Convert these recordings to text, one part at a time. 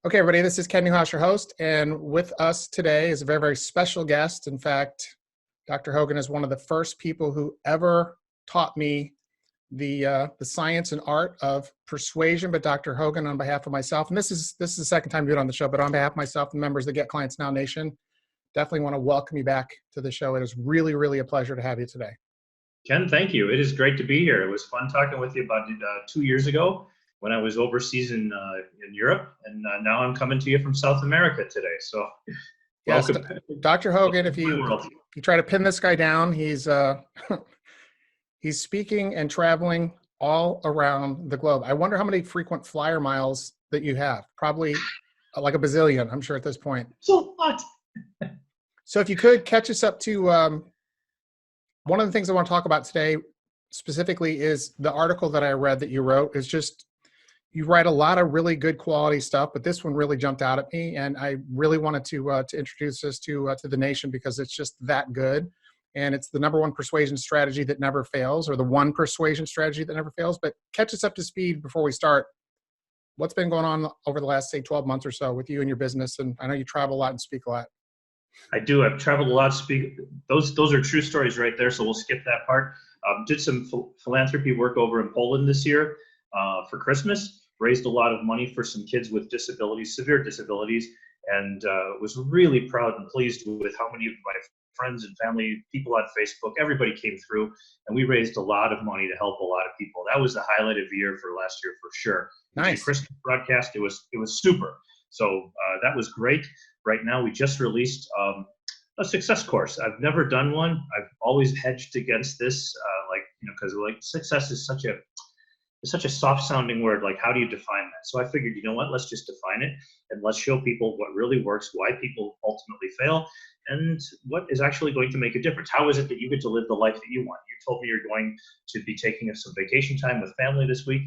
Okay, everybody, this is Ken Newhouse, your host, and with us today is a very, very special guest. In fact, Dr. Hogan is one of the first people who ever taught me the science and art of persuasion. But Dr. Hogan, on behalf of myself, and this is the second time doing it on the show, but on behalf of myself and members of the Get Clients Now Nation, definitely want to welcome you back to the show. It is really, really a pleasure to have you today. Ken, thank you. It is great to be here. It was fun talking with you about 2 years ago when I was overseas in Europe, and now I'm coming to you from South America today. So, yes, welcome, Dr. Hogan. If you try to pin this guy down, he's he's speaking and traveling all around the globe. I wonder how many frequent flyer miles that you have. Probably like a bazillion, I'm sure, at this point. So what? So if you could catch us up to one of the things I want to talk about today specifically is the article that I read that you wrote. Is just, you write a lot of really good quality stuff, but this one really jumped out at me, and I really wanted to introduce this to the nation because it's just that good. And it's the number one persuasion strategy that never fails, or the one persuasion strategy that never fails. But catch us up to speed before we start. What's been going on over the last, say, 12 months or so with you and your business? And I know you travel a lot and speak a lot. I do. I've traveled a lot. Those are true stories right there. So we'll skip that part. Did some philanthropy work over in Poland this year for Christmas. Raised a lot of money for some kids with disabilities, severe disabilities, and was really proud and pleased with how many of my friends and family, people on Facebook, everybody came through, and we raised a lot of money to help a lot of people. That was the highlight of the year for last year for sure. Nice. The Christmas broadcast, it was super. So that was great. Right now, we just released a success course. I've never done one. I've always hedged against this, because success is such a soft-sounding word. Like, how do you define that? So I figured, you know what? Let's just define it, and let's show people what really works, why people ultimately fail, and what is actually going to make a difference. How is it that you get to live the life that you want? You told me you're going to be taking some vacation time with family this week,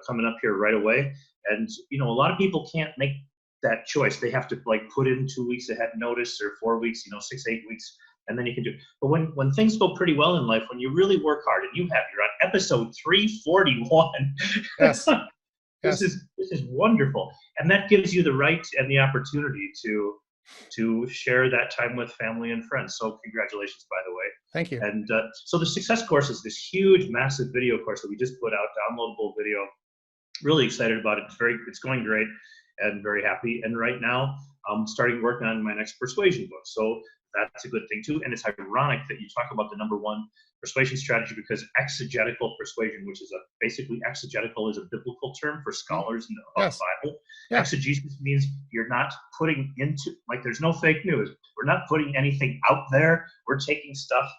coming up here right away. And, a lot of people can't make that choice. They have to put in 2 weeks ahead notice, or 4 weeks, 6, 8 weeks, and then you can do it. But when things go pretty well in life, when you really work hard, and you're on episode 341, Yes. This is wonderful. And that gives you the right and the opportunity to share that time with family and friends. So congratulations, by the way. Thank you. And so the success course is this huge, massive video course that we just put out, downloadable video. Really excited about it. It's going great, and very happy. And right now, I'm starting working on my next persuasion book. So that's a good thing too. And it's ironic that you talk about the number one persuasion strategy, because exegetical persuasion, which is basically exegetical is a biblical term for scholars in the Bible. Yeah. Exegesis means you're not putting into, there's no fake news. We're not putting anything out there. We're taking stuff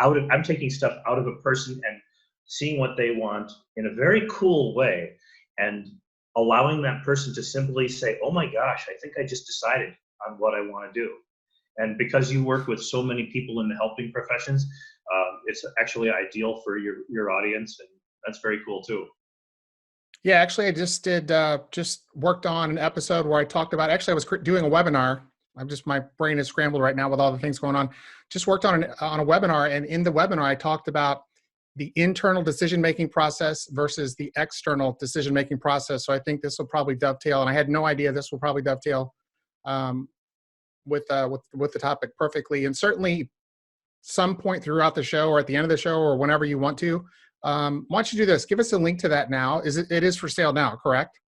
I'm taking stuff out of a person and seeing what they want in a very cool way, and allowing that person to simply say, oh my gosh, I think I just decided on what I want to do. And because you work with so many people in the helping professions, it's actually ideal for your audience, and that's very cool too. Yeah, actually, I just worked on an episode where I talked about, actually I was doing a webinar. My brain is scrambled right now with all the things going on. Just worked on a webinar, and in the webinar, I talked about the internal decision-making process versus the external decision-making process. So I think this will probably dovetail, and I had no idea this will probably dovetail with the topic perfectly. And certainly some point throughout the show, or at the end of the show, or whenever you want to, why don't you do this? Give us a link to that now. It is for sale now, correct?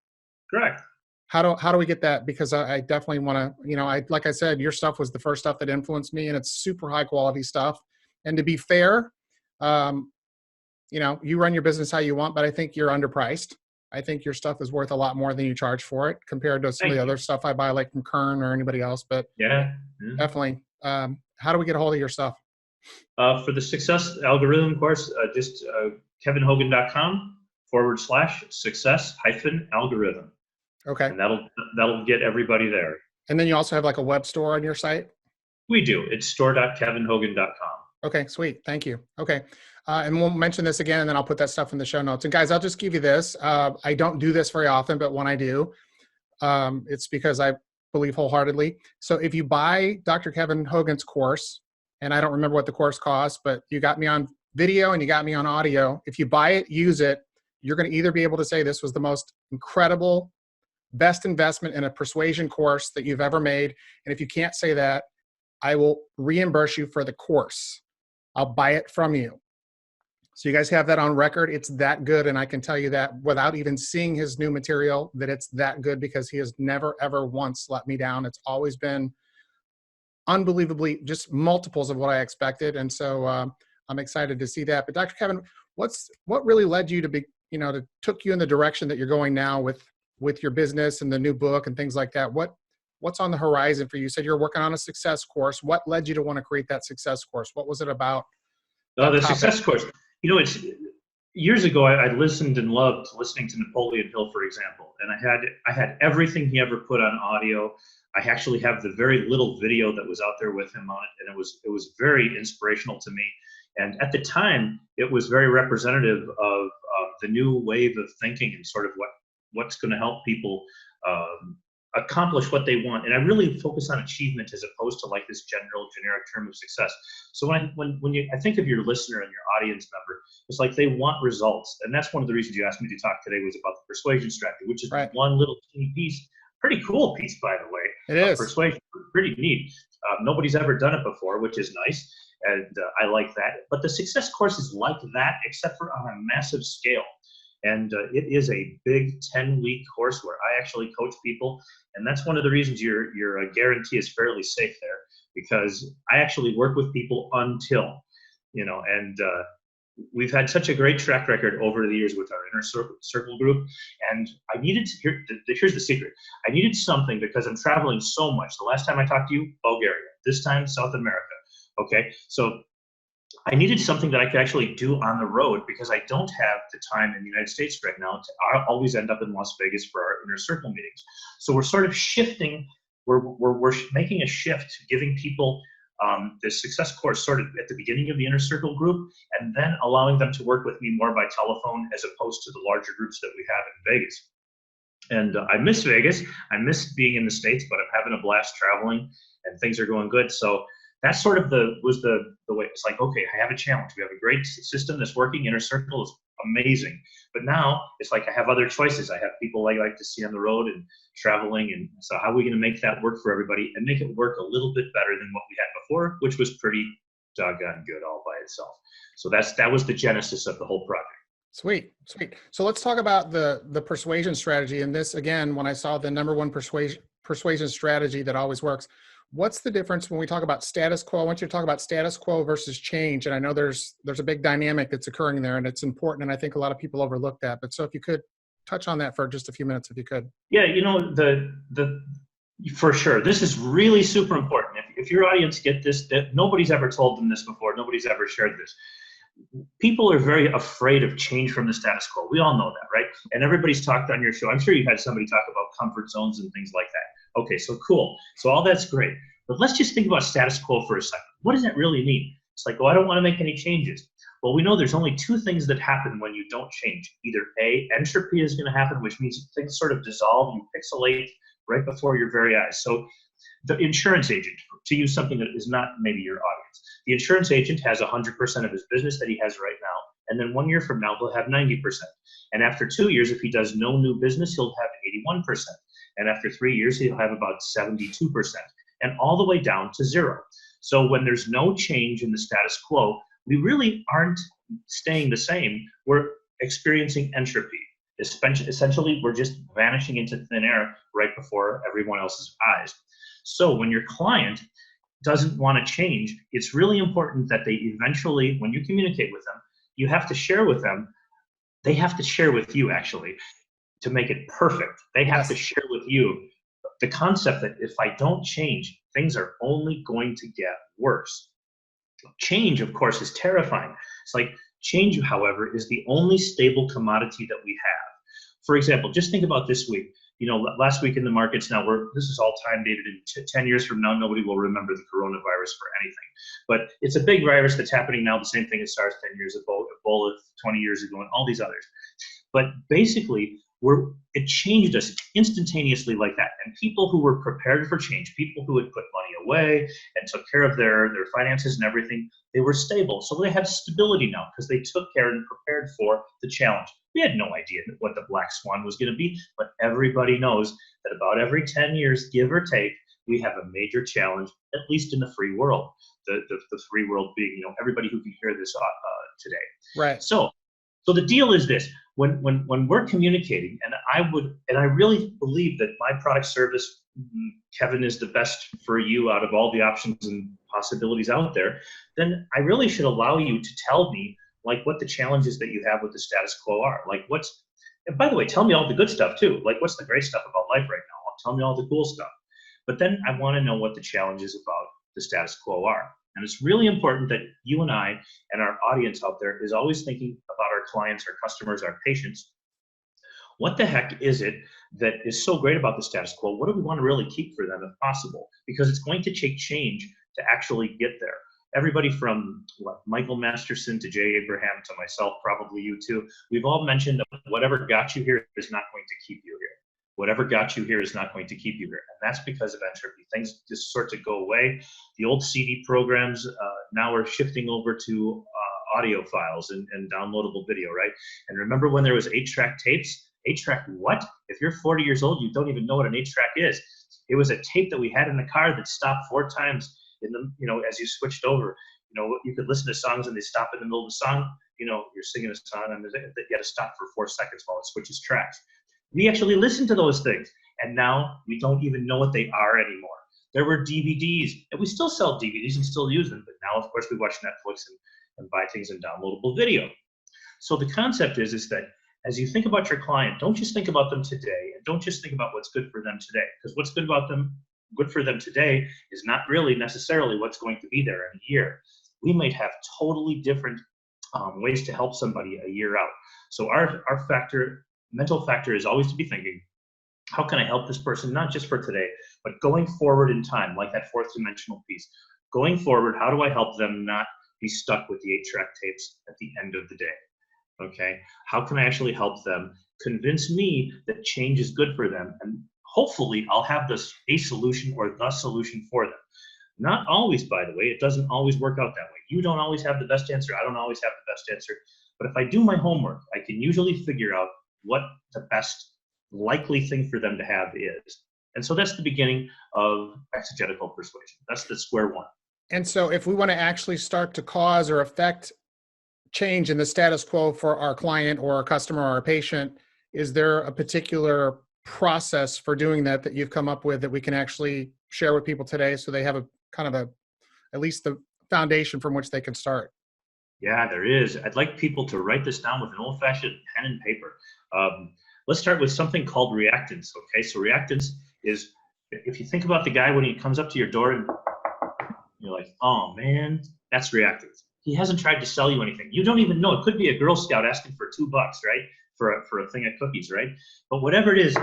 Correct. How do we get that? Because I definitely want to, like I said, your stuff was the first stuff that influenced me, and it's super high quality stuff. And to be fair, you run your business how you want, but I think you're underpriced. I think your stuff is worth a lot more than you charge for it compared to some of the other stuff I buy, like from Kern or anybody else. But yeah. Definitely. How do we get a hold of your stuff? For the success algorithm course, just kevenhogan.com/success-algorithm. Okay. And that'll get everybody there. And then you also have a web store on your site? We do. It's store.kevenhogan.com. Okay, sweet. Thank you. Okay. And we'll mention this again, and then I'll put that stuff in the show notes. And guys, I'll just give you this. I don't do this very often, but when I do, it's because I believe wholeheartedly. So if you buy Dr. Keven Hogan's course, and I don't remember what the course costs, but you got me on video and you got me on audio. If you buy it, use it, you're going to either be able to say this was the most incredible best investment in a persuasion course that you've ever made. And if you can't say that, I will reimburse you for the course. I'll buy it from you. So you guys have that on record. It's that good. And I can tell you that without even seeing his new material, that it's that good, because he has never, ever once let me down. It's always been unbelievably just multiples of what I expected. And so I'm excited to see that. But Dr. Keven, what really led you to be, to took you in the direction that you're going now with your business and the new book and things like that? What's on the horizon for you? You said you're working on a success course. What led you to want to create that success course? What was it about? Oh, the success course. It's years ago, I listened and loved listening to Napoleon Hill, for example, and I had everything he ever put on audio. I actually have the very little video that was out there with him on it, and it was very inspirational to me. And at the time, it was very representative of the new wave of thinking and sort of what's going to help people accomplish what they want. And I really focus on achievement as opposed to like this generic term of success. So when I think of your listener and your audience member, it's like they want results. And that's one of the reasons you asked me to talk today was about the persuasion strategy, which is right. One little teeny piece, pretty cool piece, by the way. It is. Persuasion, pretty neat. Nobody's ever done it before, which is nice. And I like that. But the success course is like that, except for on a massive scale. And it is a big 10-week course where I actually coach people. And that's one of the reasons your guarantee is fairly safe there, because I actually work with people until, and we've had such a great track record over the years with our inner circle group. And I needed to, here's the secret. I needed something because I'm traveling so much. The last time I talked to you, Bulgaria, this time South America. Okay. So I needed something that I could actually do on the road, because I don't have the time in the United States right now to always end up in Las Vegas for our inner circle meetings. So we're sort of shifting. We're making a shift, giving people the success course sort of at the beginning of the inner circle group, and then allowing them to work with me more by telephone as opposed to the larger groups that we have in Vegas. And I miss Vegas. I miss being in the States, but I'm having a blast traveling and things are going good. So that's sort of was the way. It's like, okay, I have a challenge. We have a great system that's working. Inner Circle is amazing. But now it's like I have other choices. I have people I like to see on the road and traveling. And so how are we going to make that work for everybody and make it work a little bit better than what we had before, which was pretty doggone good all by itself. So that was the genesis of the whole project. Sweet. So let's talk about the persuasion strategy. And this, again, when I saw the number one persuasion strategy that always works, what's the difference when we talk about status quo? I want you to talk about status quo versus change. And I know there's a big dynamic that's occurring there, and it's important. And I think a lot of people overlook that. But so if you could touch on that for just a few minutes, if you could. Yeah, for sure. This is really super important. If your audience get this, that nobody's ever told them this before, nobody's ever shared this. People are very afraid of change from the status quo. We all know that, right? And everybody's talked on your show. I'm sure you've had somebody talk about comfort zones and things like that. Okay, so cool. So all that's great. But let's just think about status quo for a second. What does that really mean? It's like, I don't want to make any changes. Well, we know there's only two things that happen when you don't change. Either A, entropy is going to happen, which means things sort of dissolve, you pixelate right before your very eyes. So the insurance agent, to use something that is not maybe your audience, the insurance agent has 100% of his business that he has right now. And then 1 year from now, he'll have 90%. And after 2 years, if he does no new business, he'll have 81%. And after 3 years, he'll have about 72%, and all the way down to 0. So when there's no change in the status quo, we really aren't staying the same. We're experiencing entropy. Essentially, we're just vanishing into thin air right before everyone else's eyes. So when your client doesn't want to change, it's really important that they eventually, when you communicate with them, you have to share with them, they have to share with you actually, to make it perfect. They have to share with you the concept that if I don't change, things are only going to get worse. Change, of course, is terrifying. It's like change, however, is the only stable commodity that we have. For example, just think about this week. Last week in the markets, now this is all time dated, in 10 years from now, nobody will remember the coronavirus for anything. But it's a big virus that's happening now, the same thing as SARS 10 years ago, Ebola 20 years ago, and all these others. But basically, it changed us instantaneously like that. And people who were prepared for change, people who had put money away and took care of their finances and everything, they were stable. So they have stability now because they took care and prepared for the challenge. We had no idea what the black swan was going to be, but everybody knows that about every 10 years, give or take, we have a major challenge, at least in the free world. The free world being, you know, everybody who can hear this today. Right. So the deal is this: when we're communicating, and I really believe that my product service, Keven, is the best for you out of all the options and possibilities out there, then I really should allow you to tell me like what the challenges that you have with the status quo are. Like and by the way, tell me all the good stuff too. Like what's the great stuff about life right now? Tell me all the cool stuff. But then I want to know what the challenges about the status quo are. And it's really important that you and I and our audience out there is always thinking about our clients, our customers, our patients. What the heck is it that is so great about the status quo? What do we want to really keep for them if possible? Because it's going to take change to actually get there. Everybody from Michael Masterson to Jay Abraham to myself, probably you too, we've all mentioned that whatever got you here is not going to keep you here. Whatever got you here is not going to keep you here. And that's because of entropy. Things just sort of go away. The old CD programs now are shifting over to audio files and downloadable video, right? And remember when there was 8-track tapes? 8-track what? If you're 40 years old, you don't even know what an 8-track is. It was a tape that we had in the car that stopped 4 times in the, you know, as you switched over. You know, you could listen to songs and they stop in the middle of the song. You know, you're singing a song and you got to stop for 4 seconds while it switches tracks. We actually listened to those things, and now we don't even know what they are anymore. There were DVDs, and we still sell DVDs and still use them, but now, of course, we watch Netflix and buy things in downloadable video. So the concept is that as you think about your client, don't just think about them today, and don't just think about what's good for them today, because what's good for them today is not really necessarily what's going to be there in a year. We might have totally different ways to help somebody a year out. So our mental factor is always to be thinking, how can I help this person, not just for today, but going forward in time, like that 4th dimensional piece. Going forward, how do I help them not be stuck with the 8-track tapes at the end of the day? Okay, how can I actually help them convince me that change is good for them? And hopefully I'll have a solution or the solution for them. Not always, by the way, it doesn't always work out that way. You don't always have the best answer. I don't always have the best answer. But if I do my homework, I can usually figure out what the best likely thing for them to have is. And so that's the beginning of exegetical persuasion. That's the square one. And so if we want to actually start to cause or affect change in the status quo for our client or our customer or our patient, is there a particular process for doing that you've come up with that we can actually share with people today so they have a kind of at least the foundation from which they can start? Yeah, there is. I'd like people to write this down with an old-fashioned pen and paper. Let's start with something called reactance. Okay, so reactance is, if you think about the guy when he comes up to your door and you're like, oh man, that's reactance. He hasn't tried to sell you anything. You don't even know. It could be a Girl Scout asking for $2, right? For a thing of cookies, right? But whatever it is,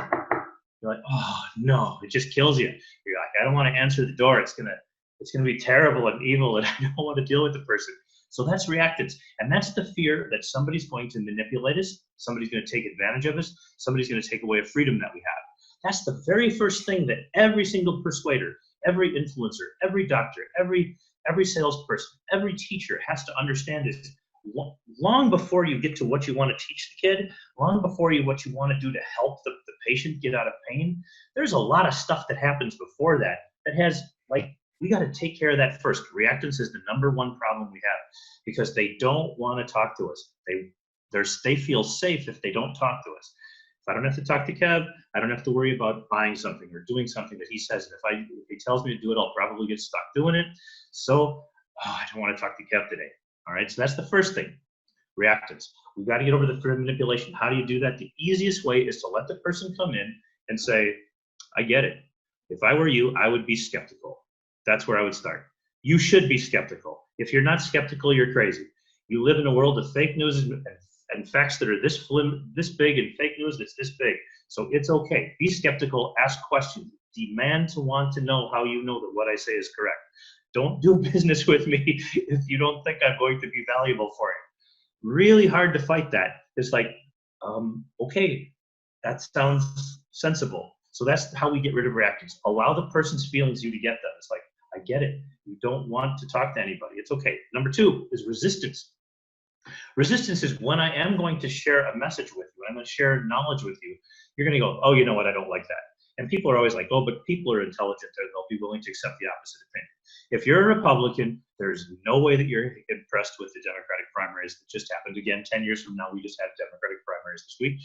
you're like, oh no, it just kills you. You're like, I don't want to answer the door. It's gonna be terrible and evil, and I don't want to deal with the person. So that's reactance. And that's the fear that somebody's going to manipulate us, somebody's going to take advantage of us, somebody's going to take away a freedom that we have. That's the very first thing that every single persuader, every influencer, every doctor, every salesperson, every teacher has to understand is long before you get to what you want to teach the kid, long before what you want to do to help the patient get out of pain, there's a lot of stuff that happens before that has, like, we got to take care of that first. Reactance is the #1 problem we have because they don't want to talk to us. They feel safe if they don't talk to us. If I don't have to talk to Kev, I don't have to worry about buying something or doing something that he says. And if he tells me to do it, I'll probably get stuck doing it. So I don't want to talk to Kev today. All right, so that's the first thing, reactance. We've got to get over the fear of manipulation. How do you do that? The easiest way is to let the person come in and say, I get it. If I were you, I would be skeptical. That's where I would start. You should be skeptical. If you're not skeptical, you're crazy. You live in a world of fake news and facts that are this big and fake news that's this big. So it's okay. Be skeptical, ask questions, demand to want to know how you know that what I say is correct. Don't do business with me if you don't think I'm going to be valuable for you. Really hard to fight that. It's like, okay, That sounds sensible. So that's how we get rid of reactants. Allow the person's feelings you to get them. It's like, I get it. You don't want to talk to anybody. It's okay. Number 2 is resistance. Resistance is when I am going to share a message with you, I'm going to share knowledge with you, you're going to go, oh, you know what, I don't like that. And people are always like, oh, but people are intelligent. They'll be willing to accept the opposite opinion. If you're a Republican, there's no way that you're impressed with the Democratic primaries that just happened again 10 years from now. We just had Democratic primaries this week,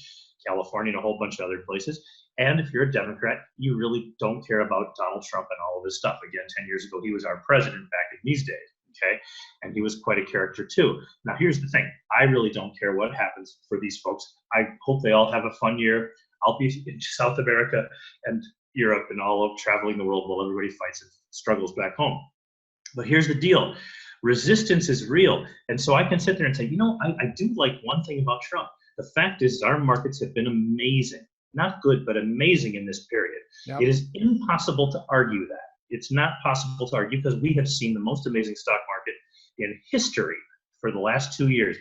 California and a whole bunch of other places. And if you're a Democrat, you really don't care about Donald Trump and all of this stuff. Again, 10 years ago, he was our president back in these days. Okay, and he was quite a character too. Now, here's the thing. I really don't care what happens for these folks. I hope they all have a fun year. I'll be in South America and Europe and all of traveling the world while everybody fights and struggles back home. But here's the deal. Resistance is real. And so I can sit there and say, you know, I do like one thing about Trump. The fact is our markets have been amazing. Not good, but amazing in this period. Yep. It is impossible to argue that. It's not possible to argue because we have seen the most amazing stock market in history for the last 2 years,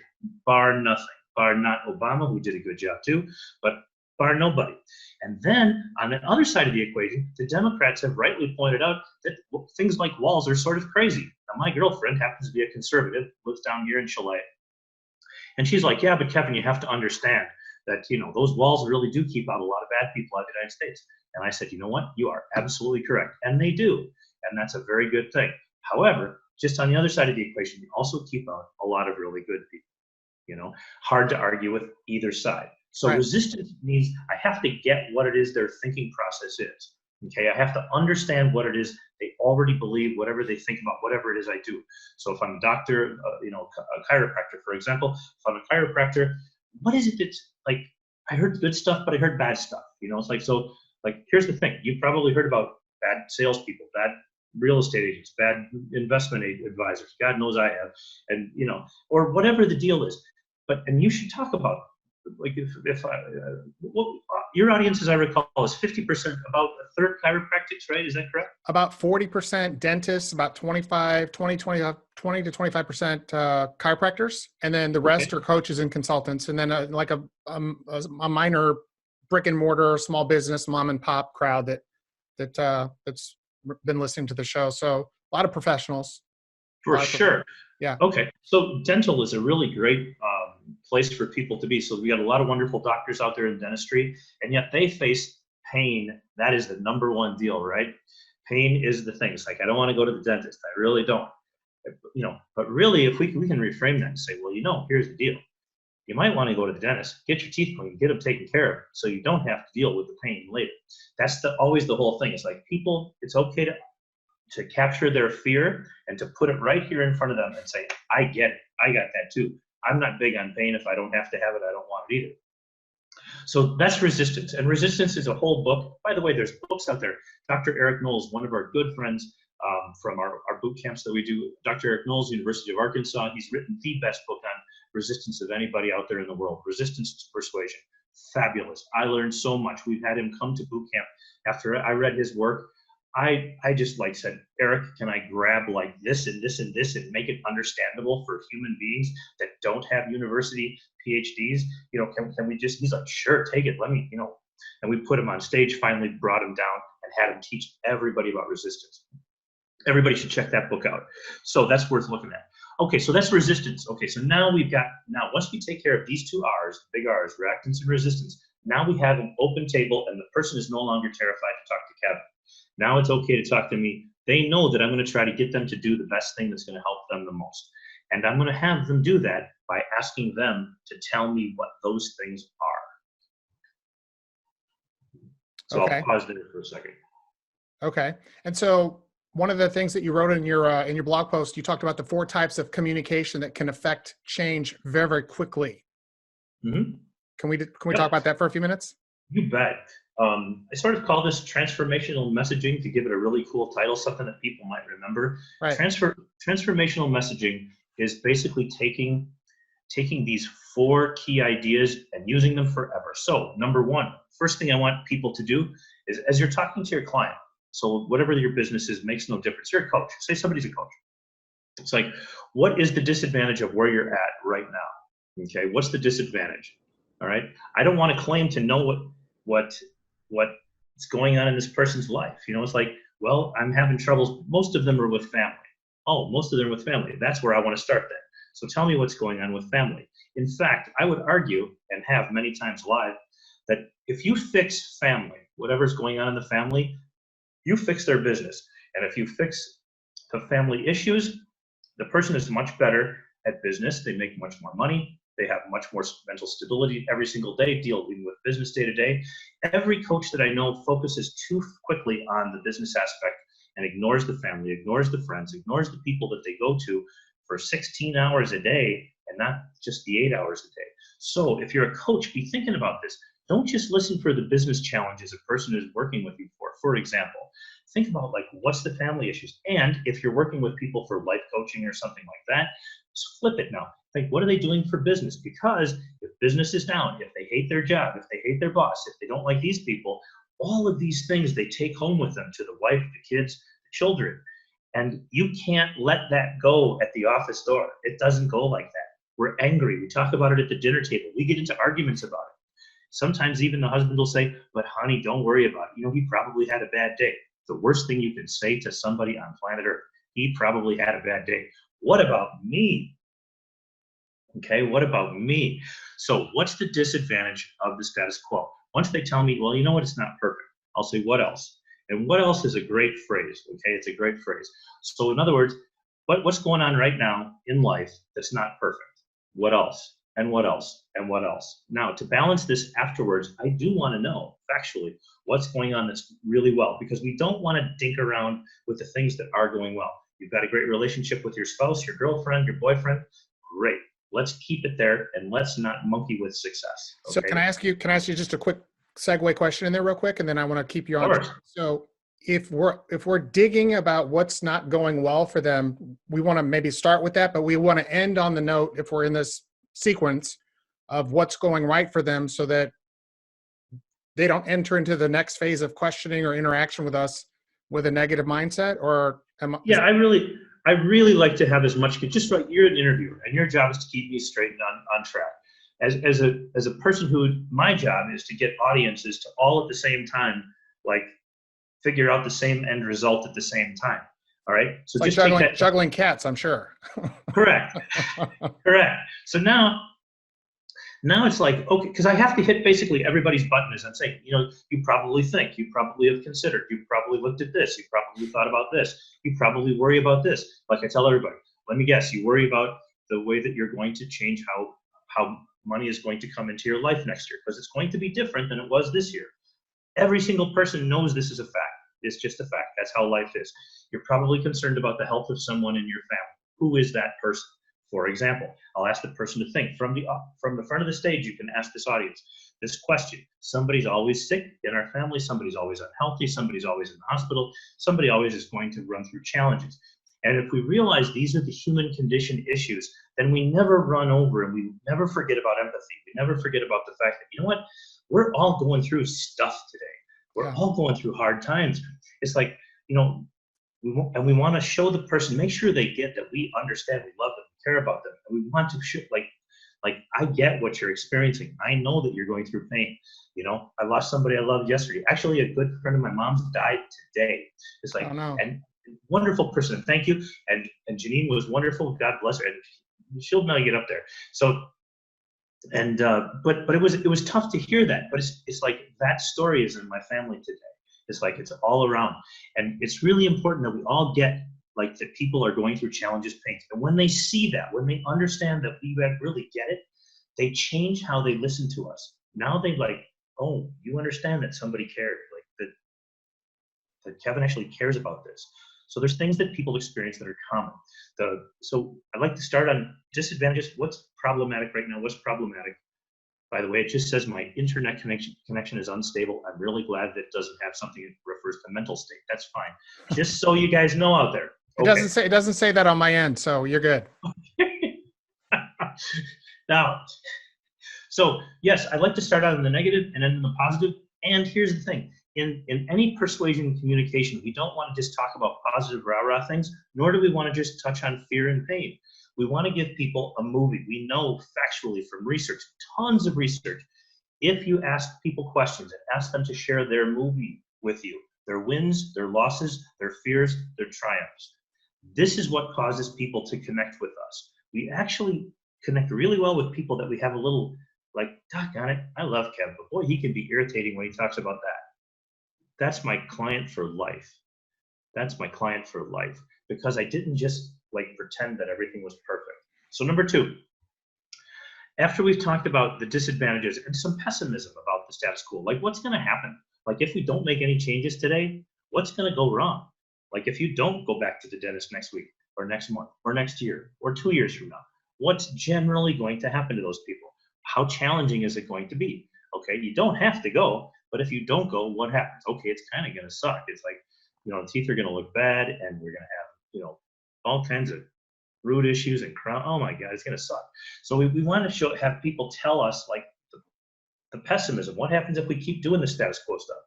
bar nothing, bar not Obama, who did a good job too, but bar nobody. And then on the other side of the equation, the Democrats have rightly pointed out that things like walls are sort of crazy. Now, my girlfriend happens to be a conservative, lives down here in Chile. And she's like, yeah, but Kevin, you have to understand that, you know, those walls really do keep out a lot of bad people out of the United States. And I said, you know what? You are absolutely correct. And they do. And that's a very good thing. However, just on the other side of the equation, you also keep out a lot of really good people. You know, hard to argue with either side. So resistance means I have to get what it is their thinking process is. Okay, I have to understand what it is they already believe, whatever they think about, whatever it is I do. So if I'm a doctor, you know, a chiropractor, for example, if I'm a chiropractor, what is it that's like, I heard good stuff, but I heard bad stuff. You know, it's like, so like, here's the thing. You've probably heard about bad salespeople, bad real estate agents, bad investment advisors. God knows I have. And, you know, or whatever the deal is. But, and you should talk about, like, if well, your audience, as I recall, is 50%, about a third chiropractics, right? Is that correct? About 40% dentists, about 20 to 25% chiropractors. And then the rest are coaches and consultants. And then like a minor brick and mortar, small business, mom and pop crowd that's been listening to the show. So a lot of professionals. For sure. Yeah. Okay. So dental is a really great place for people to be. So we got a lot of wonderful doctors out there in dentistry, and yet they face pain. That is the number one deal, right? Pain is the thing. It's like, I don't want to go to the dentist. I really don't. You know, but really, if we can reframe that and say, well, you know, here's the deal. You might want to go to the dentist, get your teeth cleaned, get them taken care of, so you don't have to deal with the pain later. That's always the whole thing. It's like, people, it's okay to capture their fear and to put it right here in front of them and say, I get it. I got that too. I'm not big on pain. If I don't have to have it, I don't want it either. So that's resistance. And resistance is a whole book. By the way, there's books out there. Dr. Eric Knowles, one of our good friends from our boot camps that we do, Dr. Eric Knowles, University of Arkansas, he's written the best book on resistance of anybody out there in the world, Resistance to Persuasion. Fabulous. I learned so much. We've had him come to boot camp. After I read his work, I just like said, Eric, can I grab like this and this and this and make it understandable for human beings that don't have university PhDs? You know, can we just, he's like, sure, take it. Let me, you know, and we put him on stage, finally brought him down and had him teach everybody about resistance. Everybody should check that book out. So that's worth looking at. Okay, so that's resistance. Okay, so now once we take care of these two R's, big R's, reactance and resistance, now we have an open table and the person is no longer terrified to talk to Kevin. Now it's okay to talk to me. They know that I'm going to try to get them to do the best thing that's going to help them the most. And I'm going to have them do that by asking them to tell me what those things are. So okay. I'll pause there for a second. Okay. And so one of the things that you wrote in your blog post, you talked about the 4 types of communication that can affect change very, very quickly. Mm-hmm. Can we talk about that for a few minutes? You bet. I sort of call this transformational messaging to give it a really cool title, something that people might remember. Right. Transformational messaging is basically taking these 4 key ideas and using them forever. So number 1, first thing I want people to do is, as you're talking to your client, so whatever your business is makes no difference. You're a coach. Say somebody's a coach. It's like, what is the disadvantage of where you're at right now? Okay, what's the disadvantage? All right. I don't want to claim to know what's going on in this person's life. It's like, well, I'm having troubles. Most of them are with family. Oh, most of them are with family. That's where I want to start then. So tell me what's going on with family. In fact, I would argue, and have many times live, that if you fix family, whatever's going on in the family, you fix their business. And if you fix the family issues, the person is much better at business. They make much more money. They have much more mental stability every single day, dealing with business day to day. Every coach that I know focuses too quickly on the business aspect and ignores the family, ignores the friends, ignores the people that they go to for 16 hours a day and not just the 8 hours a day. So if you're a coach, be thinking about this. Don't just listen for the business challenges a person is working with you for. For example, think about like, what's the family issues? And if you're working with people for life coaching or something like that, just flip it now. Think, what are they doing for business? Because if business is down, if they hate their job, if they hate their boss, if they don't like these people, all of these things they take home with them to the wife, the kids, the children. And you can't let that go at the office door. It doesn't go like that. We're angry. We talk about it at the dinner table. We get into arguments about it. Sometimes even the husband will say, but honey, don't worry about it. He probably had a bad day. The worst thing you can say to somebody on planet Earth, he probably had a bad day. What about me? Okay, what about me? So what's the disadvantage of the status quo? Once they tell me, well, you know what, it's not perfect, I'll say, what else? And what else is a great phrase, okay? It's a great phrase. So in other words, what's going on right now in life that's not perfect? What else? And what else? And what else? Now, to balance this afterwards, I do want to know, factually, what's going on that's really well, because we don't want to dink around with the things that are going well. You've got a great relationship with your spouse, your girlfriend, your boyfriend, great. Let's keep it there, and let's not monkey with success. Okay? So can I ask you just a quick segue question in there real quick, and then I want to keep you on. So if we're digging about what's not going well for them, we want to maybe start with that, but we want to end on the note, if we're in this sequence, of what's going right for them, so that they don't enter into the next phase of questioning or interaction with us with a negative mindset. Or I really like to have as much, just like you're an interviewer and your job is to keep me straight and on track. As a person who, my job is to get audiences to all at the same time, like figure out the same end result at the same time. All right. So it's like juggling cats, I'm sure. Correct. So now it's like, okay, because I have to hit basically everybody's buttons and say, you probably think, you probably have considered, you probably looked at this, you probably thought about this, you probably worry about this. Like I tell everybody, let me guess, you worry about the way that you're going to change how money is going to come into your life next year, because it's going to be different than it was this year. Every single person knows this is a fact. It's just a fact. That's how life is. You're probably concerned about the health of someone in your family. Who is that person? For example, I'll ask the person to think from the front of the stage. You can ask this audience this question. Somebody's always sick in our family. Somebody's always unhealthy. Somebody's always in the hospital. Somebody always is going to run through challenges. And if we realize these are the human condition issues, then we never run over and we never forget about empathy. We never forget about the fact that, we're all going through stuff today. We're all going through hard times. It's like, we want to show the person, make sure they get that we understand, we love them, we care about them. And we want to show, like, I get what you're experiencing. I know that you're going through pain. I lost somebody I loved yesterday. Actually, a good friend of my mom's died today. It's like, and wonderful person. Thank you. And Janine was wonderful. God bless her. And she'll now get up there. So, and but it was tough to hear that. But it's like that story is in my family today. It's like it's all around, and it's really important that we all get like that people are going through challenges, pains, and when they see that, when they understand that we really get it, they change how they listen to us. Now they like, oh, you understand that somebody cared, like that Keven actually cares about this. So there's things that people experience that are common. So I'd like to start on disadvantages. What's problematic right now? What's problematic? By the way, it just says my internet connection is unstable. I'm really glad that it doesn't have something that refers to mental state. That's fine. Just so you guys know out there. Okay. It doesn't say that on my end, so you're good. Now, so yes, I'd like to start out in the negative and then in the positive. And here's the thing. In any persuasion communication, we don't want to just talk about positive rah-rah things, nor do we want to just touch on fear and pain. We want to give people a movie. We know factually from research, tons of research, If you ask people questions and ask them to share their movie with you, their wins, their losses, their fears, their triumphs, this is what causes people to connect with us. We actually connect really well with people that we have a little like, doggone it, I love Kev, but boy, he can be irritating when he talks about that. That's my client for life. That's my client for life, because I didn't just like pretend that everything was perfect. So number two, after we've talked about the disadvantages and some pessimism about the status quo, like what's going to happen? Like if we don't make any changes today, what's going to go wrong? Like if you don't go back to the dentist next week or next month or next year or 2 years from now, what's generally going to happen to those people? How challenging is it going to be? Okay, you don't have to go, but if you don't go, what happens? Okay, it's kind of going to suck. It's like, the teeth are going to look bad and we're going to have, all kinds of root issues and crown. Oh my God, it's going to suck. So we want to have people tell us like the pessimism. What happens if we keep doing the status quo stuff?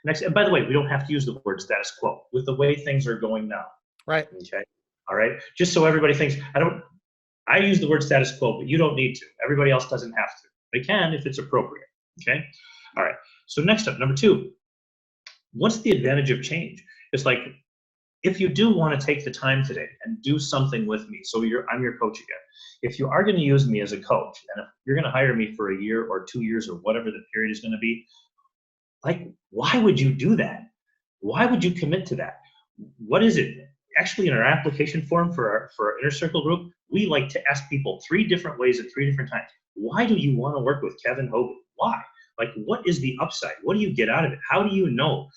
Next, and by the way, we don't have to use the word status quo with the way things are going now. Right. Okay. All right. Just so everybody thinks, I use the word status quo, but you don't need to. Everybody else doesn't have to. They can if it's appropriate. Okay. All right. So next up, number two, what's the advantage of change? It's like, if you do want to take the time today and do something with me, so I'm your coach again. If you are going to use me as a coach, and if you're going to hire me for a year or 2 years or whatever the period is going to be, like, why would you do that? Why would you commit to that? What is it? Actually, in our application form for our inner circle group, we like to ask people 3 different ways at 3 different times. Why do you want to work with Keven Hogan? Why? Like, what is the upside? What do you get out of it? How do you know?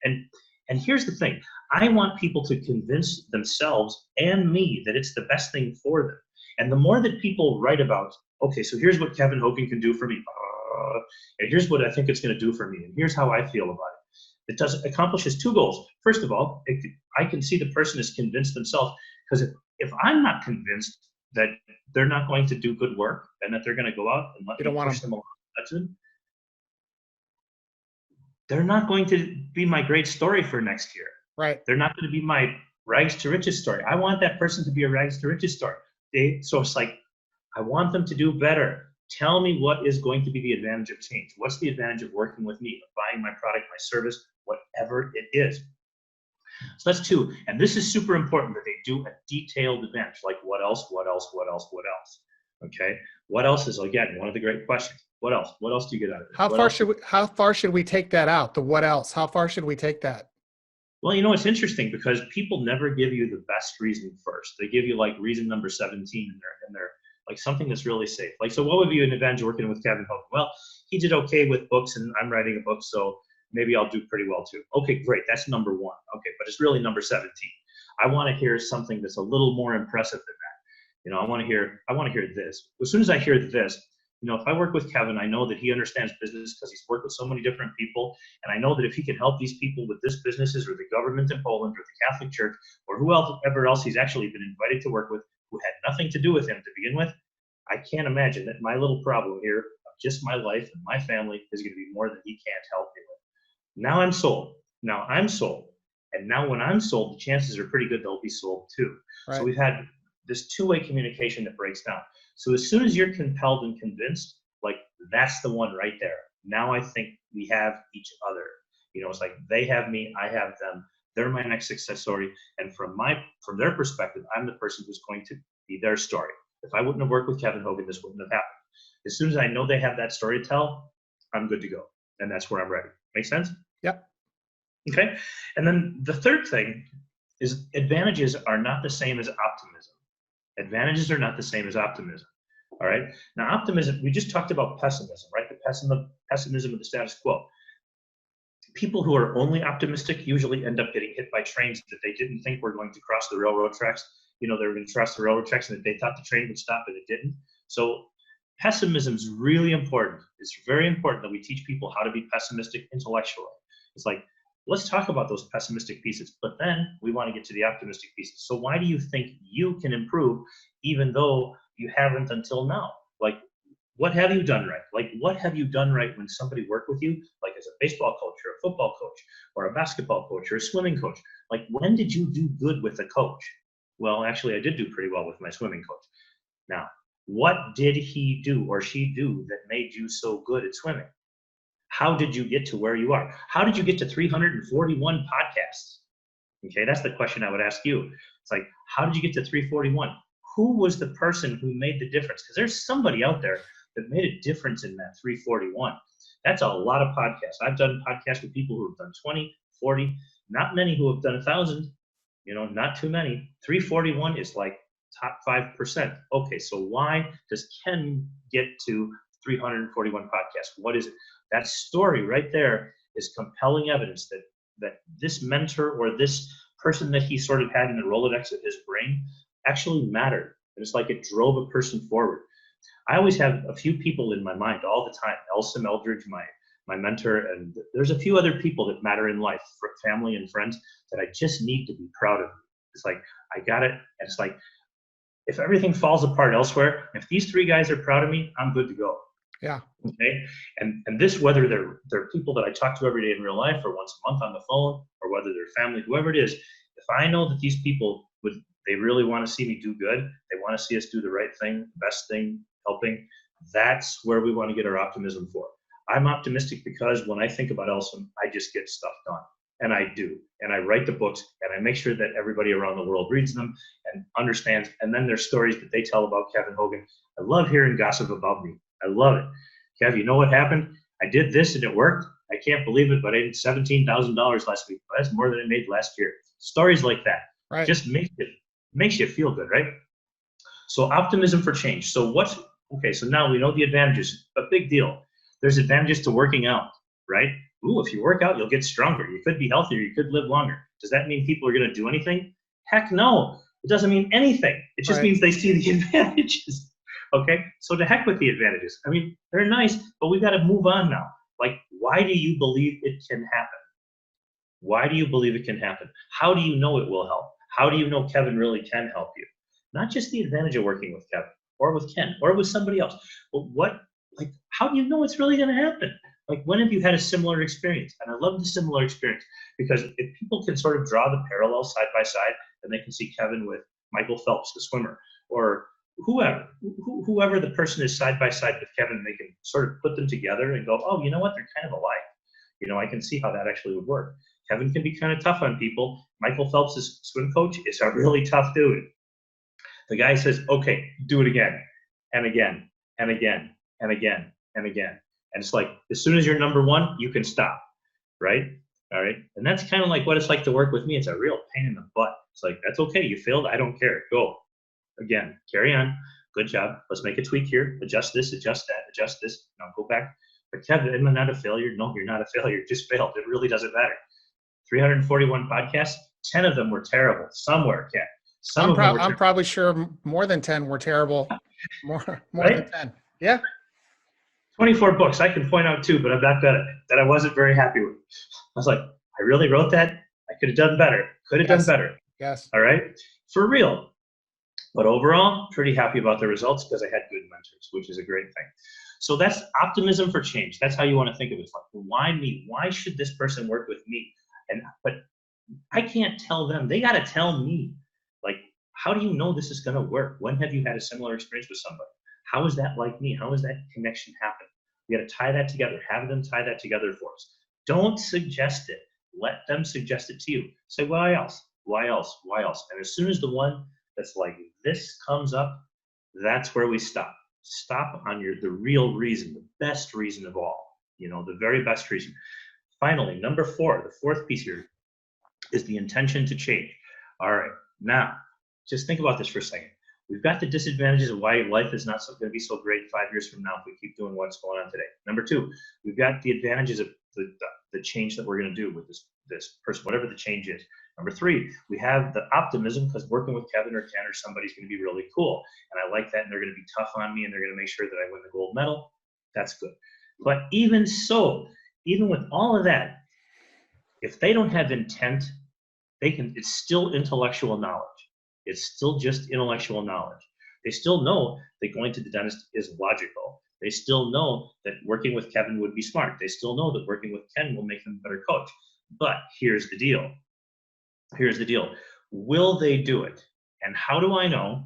And here's the thing. I want people to convince themselves and me that it's the best thing for them. And the more that people write about, okay, so here's what Keven Hogan can do for me, and here's what I think it's going to do for me, and here's how I feel about it. It accomplishes 2 goals. First of all, I can see the person is convinced themselves, because if I'm not convinced that they're not going to do good work and that they're going to go out and let me push them along, they're not going to be my great story for next year. Right. They're not going to be my rags to riches story. I want that person to be a rags to riches story. So it's like, I want them to do better. Tell me what is going to be the advantage of change. What's the advantage of working with me, of buying my product, my service, whatever it is. So that's 2. And this is super important that they do a detailed advantage, like what else, what else, what else, what else. Okay. What else is, again, one of the great questions. What else? What else do you get out of it? How far should we take that out? The what else? How far should we take that? Well, it's interesting because people never give you the best reason first. They give you like reason number 17 in their like something that's really safe. Like, so what would be an advantage working with Keven Hogan? Well, he did okay with books and I'm writing a book, so maybe I'll do pretty well too. Okay, great. That's number 1. Okay, but it's really number 17. I want to hear something that's a little more impressive than that. I want to hear this. As soon as I hear this, if I work with Keven, I know that he understands business because he's worked with so many different people. And I know that if he can help these people with this businesses or the government in Poland or the Catholic Church or whoever else he's actually been invited to work with who had nothing to do with him to begin with, I can't imagine that my little problem here of just my life and my family is going to be more than he can't help me with. Now I'm sold. And now when I'm sold, the chances are pretty good they'll be sold too. Right. So we've had this 2-way communication that breaks down. So as soon as you're compelled and convinced, like that's the one right there. Now I think we have each other. It's like they have me, I have them. They're my next success story. And from their perspective, I'm the person who's going to be their story. If I wouldn't have worked with Keven Hogan, this wouldn't have happened. As soon as I know they have that story to tell, I'm good to go. And that's where I'm ready. Make sense? Yep. Okay. And then the third thing is advantages are not the same as optimism. Advantages are not the same as optimism. All right. Now, optimism, we just talked about pessimism, right? The pessimism of the status quo. People who are only optimistic usually end up getting hit by trains that they didn't think were going to cross the railroad tracks. They were going to cross the railroad tracks and they thought the train would stop, but it didn't. So pessimism is really important. It's very important that we teach people how to be pessimistic intellectually. It's like, let's talk about those pessimistic pieces, but then we want to get to the optimistic pieces. So why do you think you can improve even though you haven't until now? Like, what have you done right? Like, what have you done right when somebody worked with you, like as a baseball coach or a football coach or a basketball coach or a swimming coach? Like, when did you do good with a coach? Well, actually, I did do pretty well with my swimming coach. Now, What did he do or she do that made you so good at swimming? How did you get to where you are? How did you get to 341 podcasts? Okay, that's the question I would ask you. It's like, how did you get to 341? Who was the person who made the difference? Because there's somebody out there that made a difference in that 341. That's a lot of podcasts. I've done podcasts with people who have done 20, 40, not many who have done 1,000, not too many. 341 is like top 5%. Okay, so why does Ken get to 341 podcasts? What is it? That story right there is compelling evidence that this mentor or this person that he sort of had in the Rolodex of his brain actually mattered. And it's like it drove a person forward. I always have a few people in my mind all the time. Elsa Meldridge, my mentor, and there's a few other people that matter in life, family and friends, that I just need to be proud of. It's like, I got it. And it's like, if everything falls apart elsewhere, if these three guys are proud of me, I'm good to go. Yeah. Okay. And this, whether they're people that I talk to every day in real life or once a month on the phone, or whether they're family, whoever it is, if I know that these people they really want to see me do good, they want to see us do the right thing, the best thing, helping, that's where we want to get our optimism for. I'm optimistic because when I think about Elsa, I just get stuff done. And I do. And I write the books and I make sure that everybody around the world reads them and understands. And then there's stories that they tell about Keven Hogan. I love hearing gossip about me. I love it. Kev, you know what happened? I did this and it worked. I can't believe it, but I did $17,000 last week. That's more than I made last year. Stories like that. Right. Just makes you feel good, right? So optimism for change. So so now we know the advantages. A big deal. There's advantages to working out, right? Ooh, if you work out, you'll get stronger. You could be healthier. You could live longer. Does that mean people are going to do anything? Heck no. It doesn't mean anything. It just means they see the advantages. Okay? So to heck with the advantages. I mean, they're nice, but we've got to move on now. Like, why do you believe it can happen? Why do you believe it can happen? How do you know it will help? How do you know Keven really can help you? Not just the advantage of working with Keven or with Ken or with somebody else, but how do you know it's really going to happen? Like, when have you had a similar experience? And I love the similar experience because if people can sort of draw the parallels side by side, and they can see Keven with Michael Phelps, the swimmer, or whoever the person is side by side with Keven, they can sort of put them together and go, oh, you know what? They're kind of alike. I can see how that actually would work. Keven can be kind of tough on people. Michael Phelps' swim coach is a really tough dude. The guy says, okay, do it again and again and again and again and again. And it's like, as soon as you're number one, you can stop, right? All right. And that's kind of like what it's like to work with me. It's a real pain in the butt. It's like, that's okay. You failed. I don't care. Go. Again, carry on. Good job. Let's make a tweak here. Adjust this, adjust that, adjust this. Now go back. But Keven, am I not a failure? No, you're not a failure. Just failed. It really doesn't matter. 341 podcasts, 10 of them were terrible. Some were, Ken. I'm probably sure more than 10 were terrible. More right? Than 10. Yeah. 24 books I can point out too, but I've not done it, that I wasn't very happy with. I was like, I really wrote that? I could have done better. Could have done better. Yes. All right. For real. But overall, pretty happy about the results because I had good mentors, which is a great thing. So that's optimism for change. That's how you want to think of it. It's like, why me? Why should this person work with me? But I can't tell them. They got to tell me. Like, how do you know this is going to work? When have you had a similar experience with somebody? How is that like me? How is that connection happen? We got to tie that together. Have them tie that together for us. Don't suggest it. Let them suggest it to you. Say, why else? Why else? Why else? And as soon as the one that's like this comes up, that's where we stop. Stop on the real reason, the best reason of all. The very best reason. Finally, number 4, the fourth piece here is the intention to change. All right, now just think about this for a second. We've got the disadvantages of why life is not going to be so great 5 years from now if we keep doing what's going on today. Number 2, we've got the advantages of the change that we're going to do with this person, whatever the change is. Number 3, we have the optimism because working with Keven or Ken or somebody's going to be really cool. And I like that, and they're going to be tough on me, and they're going to make sure that I win the gold medal. That's good. But even so, even with all of that, if they don't have intent, it's still intellectual knowledge. It's still just intellectual knowledge. They still know that going to the dentist is logical. They still know that working with Keven would be smart. They still know that working with Ken will make them a better coach. But here's the deal. Here's the deal. Will they do it? And how do I know?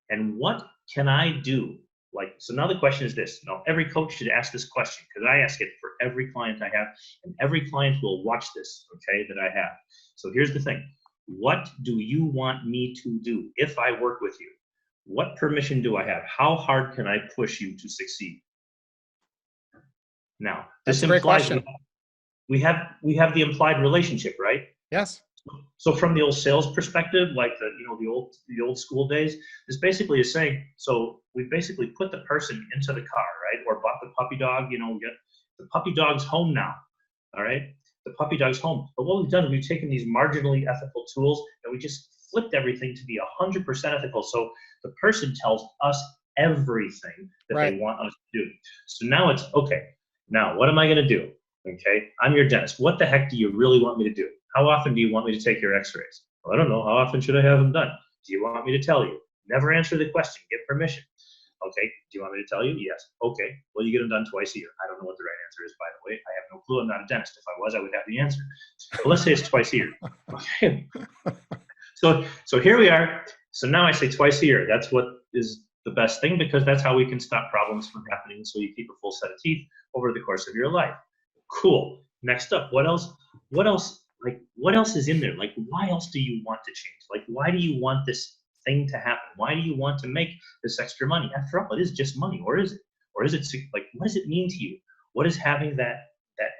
And what can I do Like, so now the question is this. Now, every coach should ask this question because I ask it for every client I have, and every client will watch this, okay, that I have. So here's the thing. What do you want me to do if I work with you? What permission do I have? How hard can I push you to succeed? Now, That's this a great implies question. we have the implied relationship, right? Yes. So from the old sales perspective, like the old school days, this basically is saying, so we basically put the person into the car, right? Or bought the puppy dog, get the puppy dog's home now. All right. The puppy dog's home. But what we've done is we've taken these marginally ethical tools and we just flipped everything to be 100% ethical. So the person tells us everything that they want us to do. So now it's okay. Now, what am I going to do? Okay. I'm your dentist. What the heck do you really want me to do? How often do you want me to take your x-rays? Well, I don't know. How often should I have them done? Do you want me to tell you? Never answer the question. Get permission. Okay. Do you want me to tell you? Yes. Okay. Well, you get them done twice a year. I don't know what the right answer is, by the way. I have no clue. I'm not a dentist. If I was, I would have the answer. But let's say it's twice a year. Okay. So here we are. So now I say twice a year. That's what is the best thing because that's how we can stop problems from happening. So you keep a full set of teeth over the course of your life. Cool. Next up, what else? What else is in there? Like, why else do you want to change? Like, why do you want this thing to happen? Why do you want to make this extra money? After all, it is just money, or is it? Or is it like, what does it mean to you? What is having that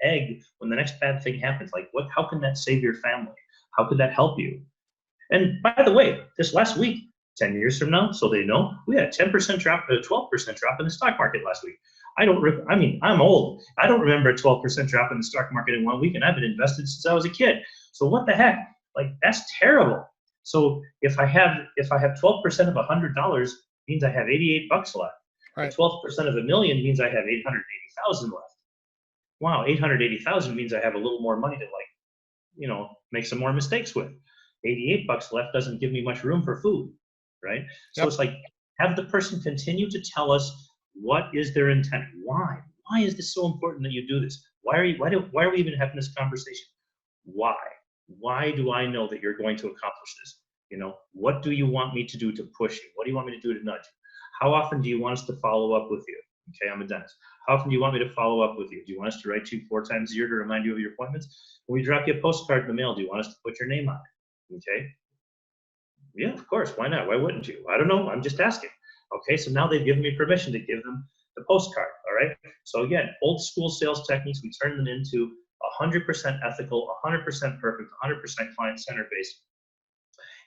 egg when the next bad thing happens? Like, how can that save your family? How could that help you? And by the way, this last week, 10 years from now, so they know, we had a 10% drop, a 12% drop in the stock market last week. I'm old. I don't remember a 12% drop in the stock market in 1 week, and I've been invested since I was a kid. So what the heck? Like, that's terrible. So if I have 12% of $100 means I have $88 left. Right. 12% of $1 million means I have 880,000 left. Wow, 880,000 means I have a little more money to make some more mistakes with. $88 left doesn't give me much room for food, right? So it's like, have the person continue to tell us what is their intent. Why is this so important that you do this? Why are we even having this conversation? Why do I know that you're going to accomplish this? What do you want me to do to push you? What do you want me to do to nudge you? How often do you want us to follow up with you? Okay, I'm a dentist. How often do you want me to follow up with you? Do you want us to write you 4 times a year to remind you of your appointments? When we drop you a postcard in the mail, do you want us to put your name on it? Okay. Yeah, of course. Why not? Why wouldn't you? I don't know. I'm just asking. Okay, so now they've given me permission to give them the postcard. All right. So again, old school sales techniques, we turn them into 100% ethical, 100% perfect, 100% client-centered based.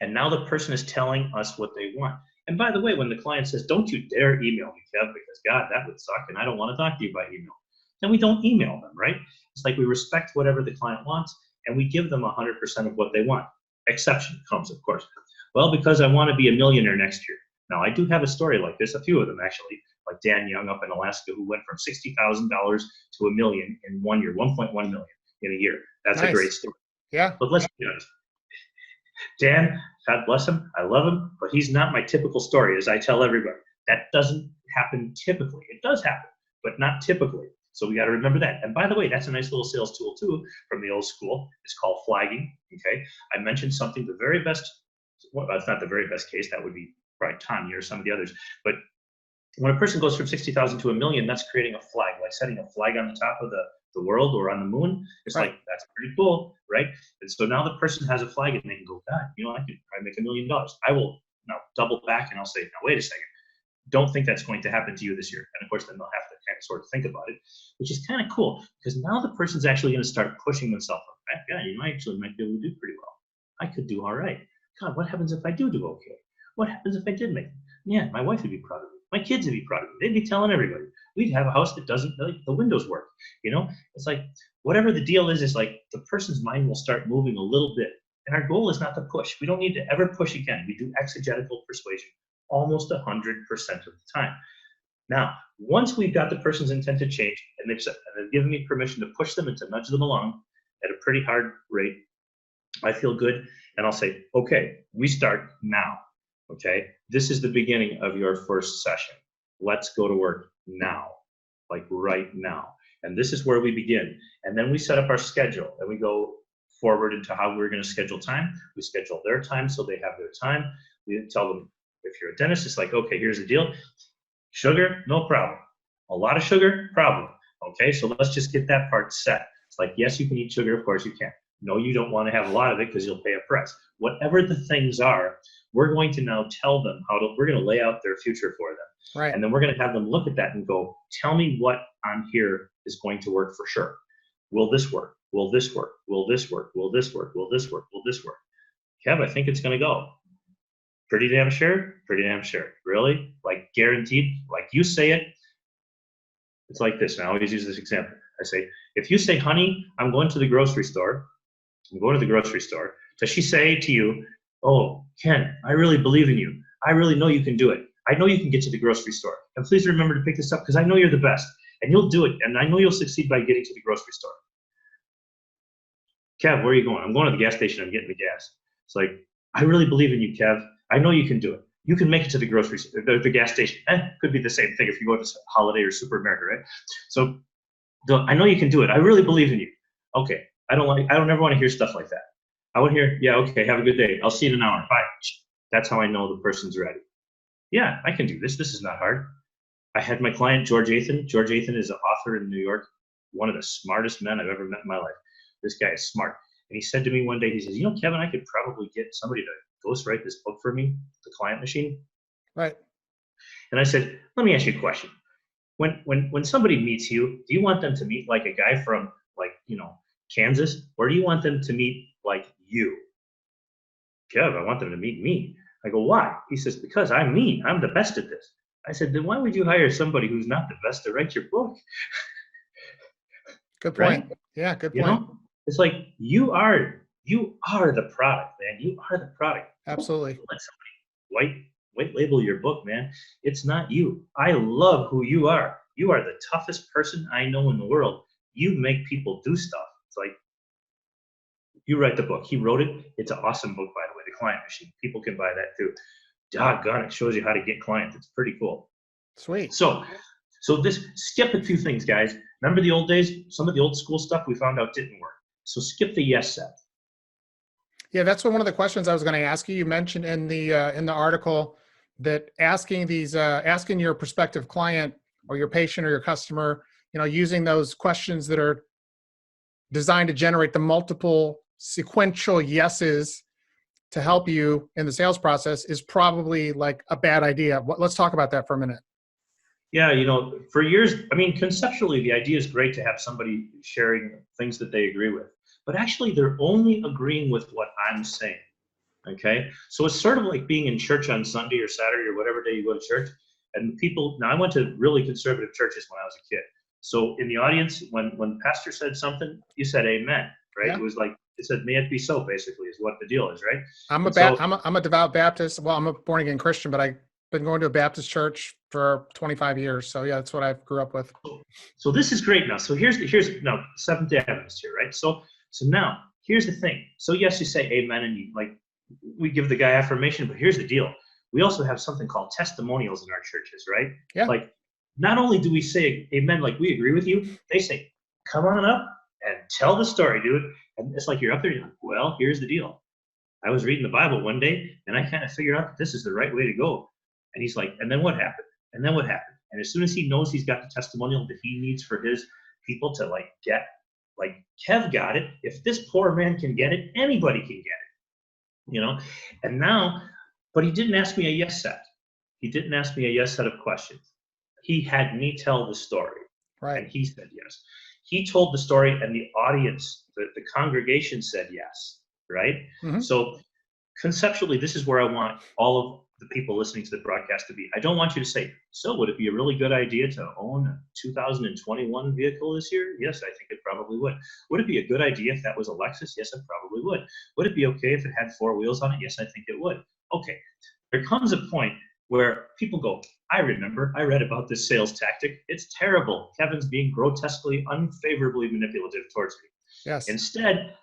And now the person is telling us what they want. And by the way, when the client says, don't you dare email me, Kev, because God, that would suck, and I don't want to talk to you by email, then we don't email them, right? It's like we respect whatever the client wants, and we give them 100% of what they want. Exception comes, of course. Well, because I want to be a millionaire next year. Now, I do have a story like this, a few of them actually, like Dan Young up in Alaska, who went from $60,000 to $1 million in 1 year, 1.1 million in a year. That's nice. A great story. Yeah. But let's be honest. Dan, God bless him, I love him, but he's not my typical story, as I tell everybody. That doesn't happen typically. It does happen, but not typically. So we got to remember that. And by the way, that's a nice little sales tool too from the old school. It's called flagging. Okay. I mentioned something, the very best, well, that's not the very best case. That would be probably Tanya or some of the others. But when a person goes from 60,000 to $1 million, that's creating a flag, like setting a flag on the top of the world or on the moon. It's right. Like, that's pretty cool, right? And so now the person has a flag and they can go, God, I could probably make $1 million. I will now double back and I'll say, now, wait a second. Don't think that's going to happen to you this year. And of course, then they'll have to kind of sort of think about it, which is kind of cool because now the person's actually going to start pushing themselves up. Yeah, you might be able to do pretty well. I could do all right. God, what happens if I do okay? What happens if I did make it? Yeah, my wife would be proud of me. My kids would be proud of me. They'd be telling everybody. We'd have a house that doesn't, like, the windows work. It's like, whatever the deal is like the person's mind will start moving a little bit. And our goal is not to push. We don't need to ever push again. We do exegetical persuasion almost 100% of the time. Now, once we've got the person's intent to change and they've given me permission to push them and to nudge them along at a pretty hard rate, I feel good. And I'll say, okay, we start now. Okay, this is the beginning of your first session. Let's go to work now, like right now. And this is where we begin. And then we set up our schedule and we go forward into how we're going to schedule time. We schedule their time so they have their time. We tell them, if you're a dentist, it's like, okay, here's the deal. Sugar, no problem. A lot of sugar, problem. Okay, so let's just get that part set. It's like, yes, you can eat sugar, of course you can. No, you don't want to have a lot of it because you'll pay a price. Whatever the things are, we're going to now tell them we're going to lay out their future for them. Right. And then we're going to have them look at that and go, tell me what on here is going to work for sure. Will this work? Will this work? Will this work? Will this work? Will this work? Will this work? Kev, I think it's going to go. Pretty damn sure? Pretty damn sure. Really? Like guaranteed? Like you say it? It's like this, and I always use this example. I say, if you say, honey, I'm going to the grocery store. I'm going to the grocery store. Does she say to you, oh, Ken, I really believe in you. I really know you can do it. I know you can get to the grocery store. And please remember to pick this up because I know you're the best. And you'll do it. And I know you'll succeed by getting to the grocery store. Kev, where are you going? I'm going to the gas station. I'm getting the gas. It's like, I really believe in you, Kev. I know you can do it. You can make it to the grocery store, the gas station. Could be the same thing if you go to Holiday or Super America, right? So I know you can do it. I really believe in you. Okay. I don't ever want to hear stuff like that. I want to hear, yeah, okay, have a good day. I'll see you in an hour. Bye. That's how I know the person's ready. Yeah, I can do this. This is not hard. I had my client, George Athan. George Athan is an author in New York, one of the smartest men I've ever met in my life. This guy is smart. And he said to me one day, he says, you know, Kevin, I could probably get somebody to ghostwrite this book for me, The Client Machine. Right. And I said, let me ask you a question. When somebody meets you, do you want them to meet like a guy from Kansas, or do you want them to meet like you? Kev, I want them to meet me. I go, why? He says, because I'm me. I'm the best at this. I said, then why would you hire somebody who's not the best to write your book? Good point. Right? Yeah, good point. You know? It's like you are the product, man. You are the product. Absolutely. Don't let somebody white label your book, man. It's not you. I love who you are. You are the toughest person I know in the world. You make people do stuff. It's like, you write the book. He wrote it. It's an awesome book, by the way, The Client Machine. People can buy that too. Doggone, it shows you how to get clients. It's pretty cool. Sweet. So this, skip a few things, guys. Remember the old days? Some of the old school stuff we found out didn't work. So skip the yes set. Yeah, that's one of the questions I was going to ask you. You mentioned in the article that asking your prospective client or your patient or your customer, using those questions that are designed to generate the multiple sequential yeses to help you in the sales process is probably like a bad idea. Let's talk about that for a minute. Yeah, for years, conceptually, the idea is great to have somebody sharing things that they agree with, but actually they're only agreeing with what I'm saying, okay? So it's sort of like being in church on Sunday or Saturday or whatever day you go to church, and now I went to really conservative churches when I was a kid. So in the audience, when pastor said something, you said amen, right? Yeah. It was like, it said, may it be so, basically, is what the deal is, right? I'm a devout Baptist. Well, I'm a born again Christian, but I've been going to a Baptist church for 25 years. So yeah, that's what I grew up with. So this is great now. So here's now Seventh-day Adventist here, right? So now here's the thing. So yes, you say amen, and we give the guy affirmation, but here's the deal. We also have something called testimonials in our churches, right? Yeah. Like, not only do we say amen, like we agree with you, they say, come on up and tell the story, dude. And it's like you're up there, you're like, well, here's the deal. I was reading the Bible one day, and I kind of figured out that this is the right way to go. And he's like, and then what happened? And then what happened? And as soon as he knows he's got the testimonial that he needs for his people to get, Kev got it. If this poor man can get it, anybody can get it, And now, but he didn't ask me a yes set. He didn't ask me a yes set of questions. He had me tell the story. Right. And he said yes. He told the story, and the audience, the congregation said yes, right? Mm-hmm. So conceptually, this is where I want all of the people listening to the broadcast to be. I don't want you to say, so would it be a really good idea to own a 2021 vehicle this year? Yes, I think it probably would. Would it be a good idea if that was a Lexus? Yes, it probably would. Would it be okay if it had 4 wheels on it? Yes, I think it would. Okay, there comes a point where people go, I remember, I read about this sales tactic. It's terrible. Kevin's being grotesquely, unfavorably manipulative towards me. Yes. Instead,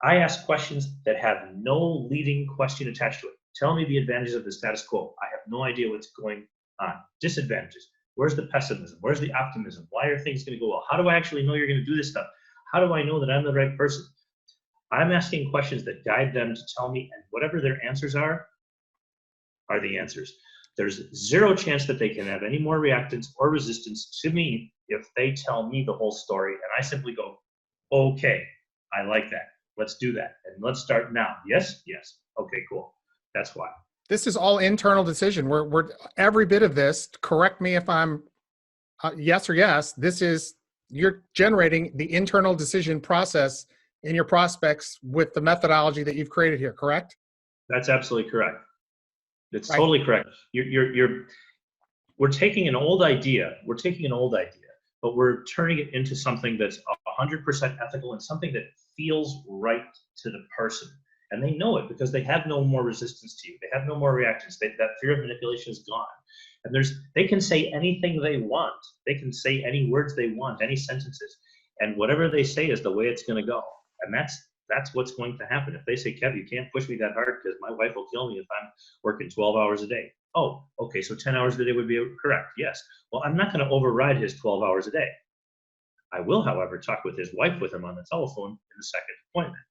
I ask questions that have no leading question attached to it. Tell me the advantages of the status quo. I have no idea what's going on. Disadvantages. Where's the pessimism? Where's the optimism? Why are things going to go well? How do I actually know you're going to do this stuff? How do I know that I'm the right person? I'm asking questions that guide them to tell me, and whatever their answers are the answers. there's zero chance that they can have any more reactance or resistance to me if they tell me the whole story. And I simply go, okay, I like that. Let's do that. And let's start now. Yes? Yes. Okay, cool. That's why. This is all internal decision. We're every bit of this, correct me if I'm yes or yes, this is, you're generating the internal decision process in your prospects with the methodology that you've created here, correct? That's absolutely correct. It's Right. totally correct. We're taking an old idea, but we're turning it into something that's 100% ethical and something that feels right to the person. And they know it because they have no more resistance to you. They have no more reactions. That fear of manipulation is gone. And they can say anything they want. They can say any words they want, any sentences. And whatever they say is the way it's going to go. And that's what's going to happen. If they say, Kev, you can't push me that hard because my wife will kill me if I'm working 12 hours a day. Oh, okay, so 10 hours a day would be correct. Yes. Well, I'm not going to override his 12 hours a day. I will, however, talk with his wife with him on the telephone in the second appointment.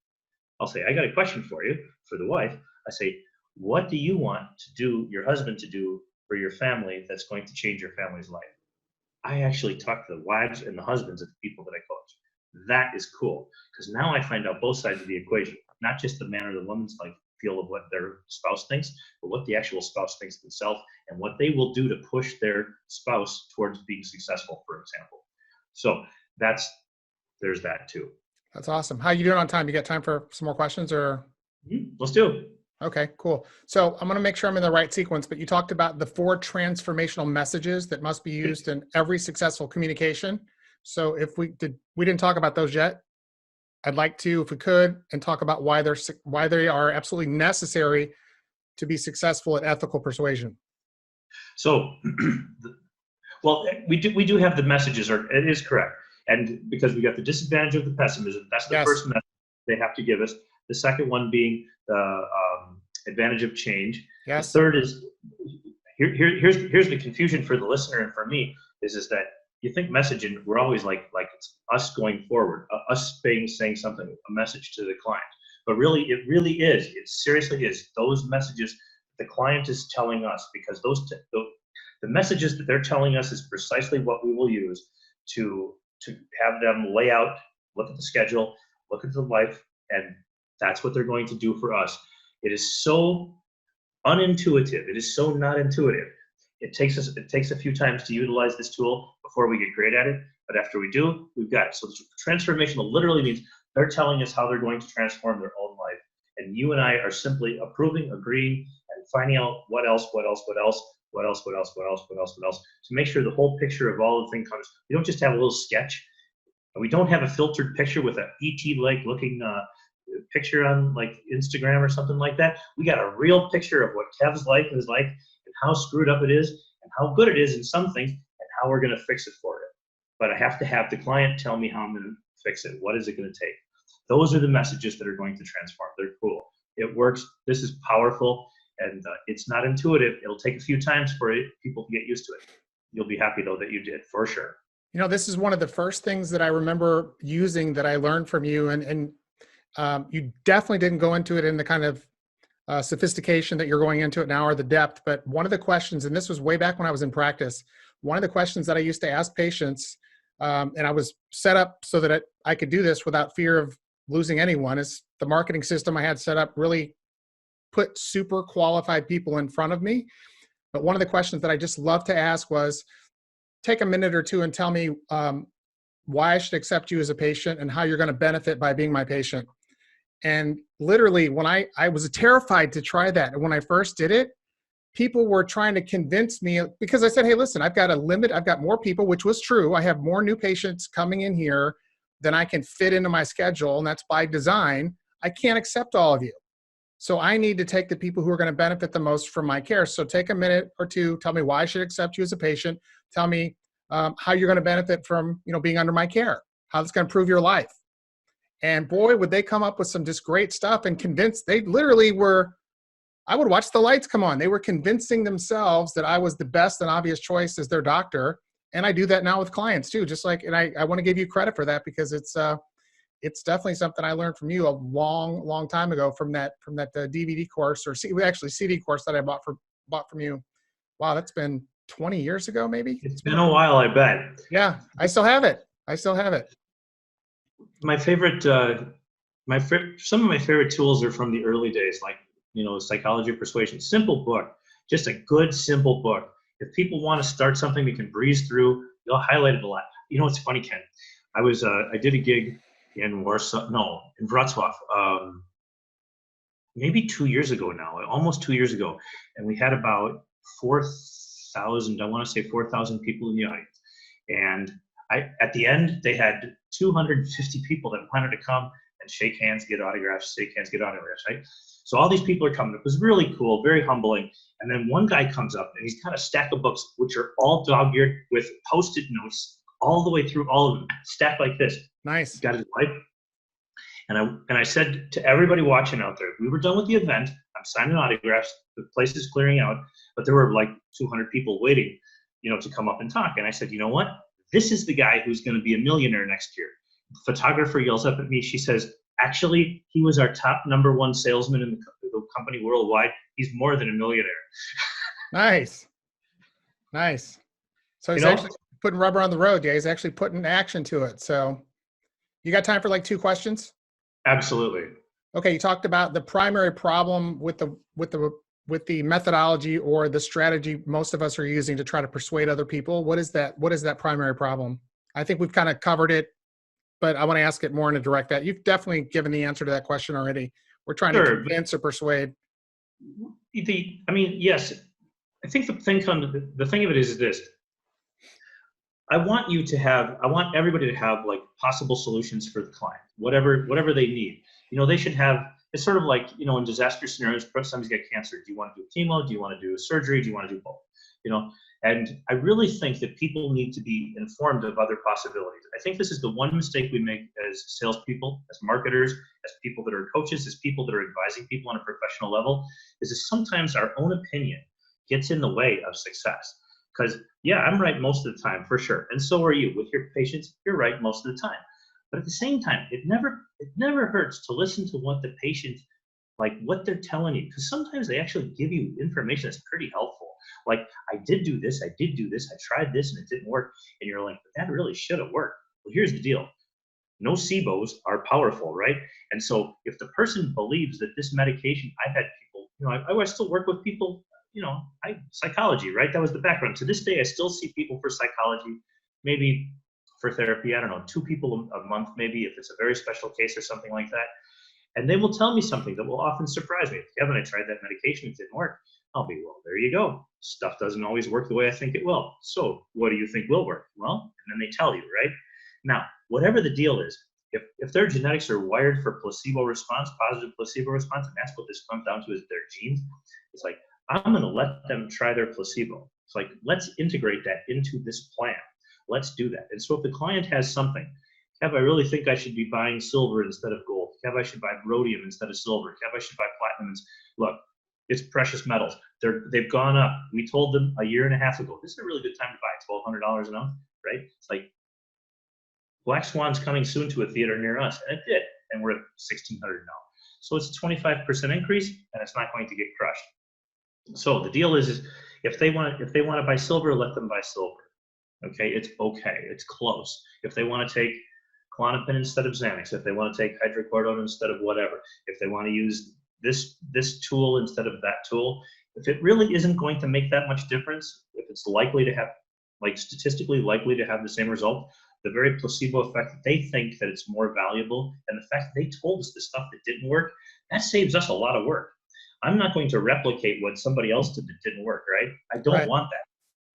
I'll say, I got a question for you, for the wife. I say, what do you want to do, your husband to do for your family that's going to change your family's life? I actually talk to the wives and the husbands of the people that I coach. That is cool, because now I find out both sides of the equation, not just the man or the woman's like feel of what their spouse thinks, but what the actual spouse thinks themselves and what they will do to push their spouse towards being successful, for example. So there's that too. That's awesome. How you doing on time? You got time for some more questions or? Let's do it. Okay, cool. So I'm going to make sure I'm in the right sequence, but you talked about the 4 transformational messages that must be used in every successful communication. So if we didn't talk about those yet. I'd like to, if we could, and talk about why they are absolutely necessary to be successful at ethical persuasion. So, well, we do have the messages, or it is correct. And because we got the disadvantage of the pessimism, that's the first message they have to give us. The second one being the advantage of change. Yes. The third is, here's the confusion for the listener and for me, is that you think messaging, we're always like it's us going forward, us saying something, a message to the client. But really, it seriously is those messages the client is telling us, because the messages that they're telling us is precisely what we will use to have them lay out, look at the schedule, look at the life, and that's what they're going to do for us. It is so unintuitive. It is so not intuitive. It takes a few times to utilize this tool before we get great at it, but after we do, we've got it. So transformational literally means they're telling us how they're going to transform their own life, and you and I are simply approving, agreeing, and finding out what else, to make sure the whole picture of all the thing comes. We don't just have a little sketch. We don't have a filtered picture with an ET-like looking picture on like Instagram or something like that. We got a real picture of what Kev's life is like, and how screwed up it is, and how good it is in some things, and how we're going to fix it for it. But I have to have the client tell me how I'm going to fix it. What is it going to take? Those are the messages that are going to transform. They're cool. It works. This is powerful, and it's not intuitive. It'll take a few times for people to get used to it. You'll be happy, though, that you did, for sure. You know, this is one of the first things that I remember using that I learned from you, and you definitely didn't go into it in the kind of sophistication that you're going into it now, or the depth. But one of the questions, and this was way back when I was in practice, one of the questions that I used to ask patients, and I was set up so that I could do this without fear of losing anyone, is the marketing system I had set up really put super qualified people in front of me. But one of the questions that I just love to ask was, take a minute or two and tell me why I should accept you as a patient and how you're going to benefit by being my patient. And literally, when I was terrified to try that. And when I first did it, people were trying to convince me, because I said, hey, listen, I've got a limit. I've got more people, which was true. I have more new patients coming in here than I can fit into my schedule. And that's by design. I can't accept all of you. So I need to take the people who are going to benefit the most from my care. So take a minute or two, tell me why I should accept you as a patient. Tell me how you're going to benefit from being under my care, how it's going to improve your life. And boy, would they come up with some just great stuff and convince, they literally were, I would watch the lights come on. They were convincing themselves that I was the best and obvious choice as their doctor. And I do that now with clients too, just like, and I want to give you credit for that, because it's definitely something I learned from you a long, long time ago from that DVD course, or actually CD course that I bought from you Wow, that's been 20 years ago, maybe? It's been a while, I bet. Yeah, I still have it. I still have it. My favorite, some of my favorite tools are from the early days, like, Psychology of Persuasion. Simple book, just a good, simple book. If people want to start something they can breeze through, they'll highlight it a lot. You know what's funny, Ken? I did a gig in Warsaw, no, in Wrocław, maybe 2 years ago now, almost 2 years ago, and we had about 4,000, I want to say 4,000 people in the audience. And at the end, they had 250 people that wanted to come and shake hands, get autographs, right? So all these people are coming. It was really cool, very humbling. And then one guy comes up and he's got a stack of books, which are all dog-eared with Post-it notes all the way through, all of them, stacked like this. Nice. Got his wife. And I said to everybody watching out there, we were done with the event. I'm signing autographs. The place is clearing out, but there were like 200 people waiting, to come up and talk. And I said, you know what? This is the guy who's going to be a millionaire next year. The photographer yells up at me. She says, actually, he was our top #1 salesman in the company worldwide. He's more than a millionaire. Nice. So he's actually putting rubber on the road. Yeah, he's actually putting action to it. So you got time for like 2 questions? Absolutely. Okay, you talked about the primary problem with the methodology or the strategy most of us are using to try to persuade other people. What is that primary problem? I think we've kind of covered it, but I want to ask it more in a direct that. You've definitely given the answer to that question already. We're trying to convince or persuade. Yes. I think the thing of it is this. I want everybody to have like possible solutions for the client, whatever they need. They should have, it's sort of like, in disaster scenarios, somebody's got cancer. Do you want to do chemo? Do you want to do surgery? Do you want to do both? And I really think that people need to be informed of other possibilities. I think this is the one mistake we make as salespeople, as marketers, as people that are coaches, as people that are advising people on a professional level, is that sometimes our own opinion gets in the way of success. Because, yeah, I'm right most of the time, for sure. And so are you. With your patients, you're right most of the time. But at the same time, it never hurts to listen to what the patient, like what they're telling you. Because sometimes they actually give you information that's pretty helpful. Like, I did do this, I tried this, and it didn't work. And you're like, but that really should have worked. Well, here's the deal. Nocebos are powerful, right? And so if the person believes that this medication, I've had people, I still work with people, psychology, right? That was the background. To this day, I still see people for psychology, maybe for therapy, I don't know, 2 people a month, maybe, if it's a very special case or something like that. And they will tell me something that will often surprise me. Kevin, I tried that medication, it didn't work. I'll be, well, there you go. Stuff doesn't always work the way I think it will. So what do you think will work? Well, and then they tell you, right? Now, whatever the deal is, if their genetics are wired for placebo response, positive placebo response, and that's what this comes down to is their genes, it's like, I'm going to let them try their placebo. It's like, let's integrate that into this plan. Let's do that. And so if the client has something, Kev, I really think I should be buying silver instead of gold. Kev, I should buy rhodium instead of silver. Kev, I should buy platinum. Look, it's precious metals. They've gone up. We told them a year and a half ago, this is a really good time to buy $1,200 an ounce, right? It's like, Black Swan's coming soon to a theater near us, and it did, and we're at $1,600 now. So it's a 25% increase, and it's not going to get crushed. So the deal is if they want to buy silver, let them buy silver. Okay, it's okay, it's close. If they want to take Klonopin instead of Xanax, if they want to take hydrocodone instead of whatever, if they want to use this tool instead of that tool, if it really isn't going to make that much difference, if it's likely to have, like statistically likely to have the same result, the very placebo effect that they think that it's more valuable, and the fact that they told us the stuff that didn't work, that saves us a lot of work. I'm not going to replicate what somebody else did that didn't work, right? I don't want that.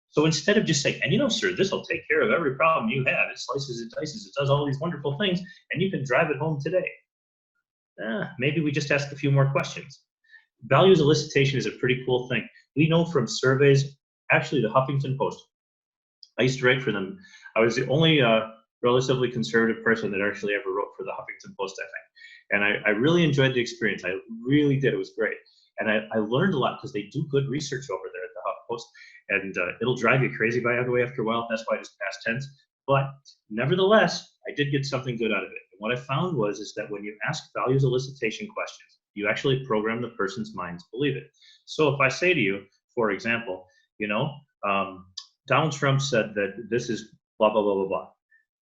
So instead of just saying, and sir, this will take care of every problem you have. It slices, it dices, it does all these wonderful things, and you can drive it home today. Maybe we just ask a few more questions. Values elicitation is a pretty cool thing. We know from surveys, actually the Huffington Post, I used to write for them. I was the only relatively conservative person that actually ever wrote for the Huffington Post, I think. And I really enjoyed the experience. I really did. It was great. And I learned a lot because they do good research over there at the Huff Post. And it'll drive you crazy, by the way, after a while. That's why I just past tense. But nevertheless, I did get something good out of it. And what I found is that when you ask values elicitation questions, you actually program the person's mind to believe it. So if I say to you, for example, you know, Donald Trump said that this is blah, blah, blah, blah, blah.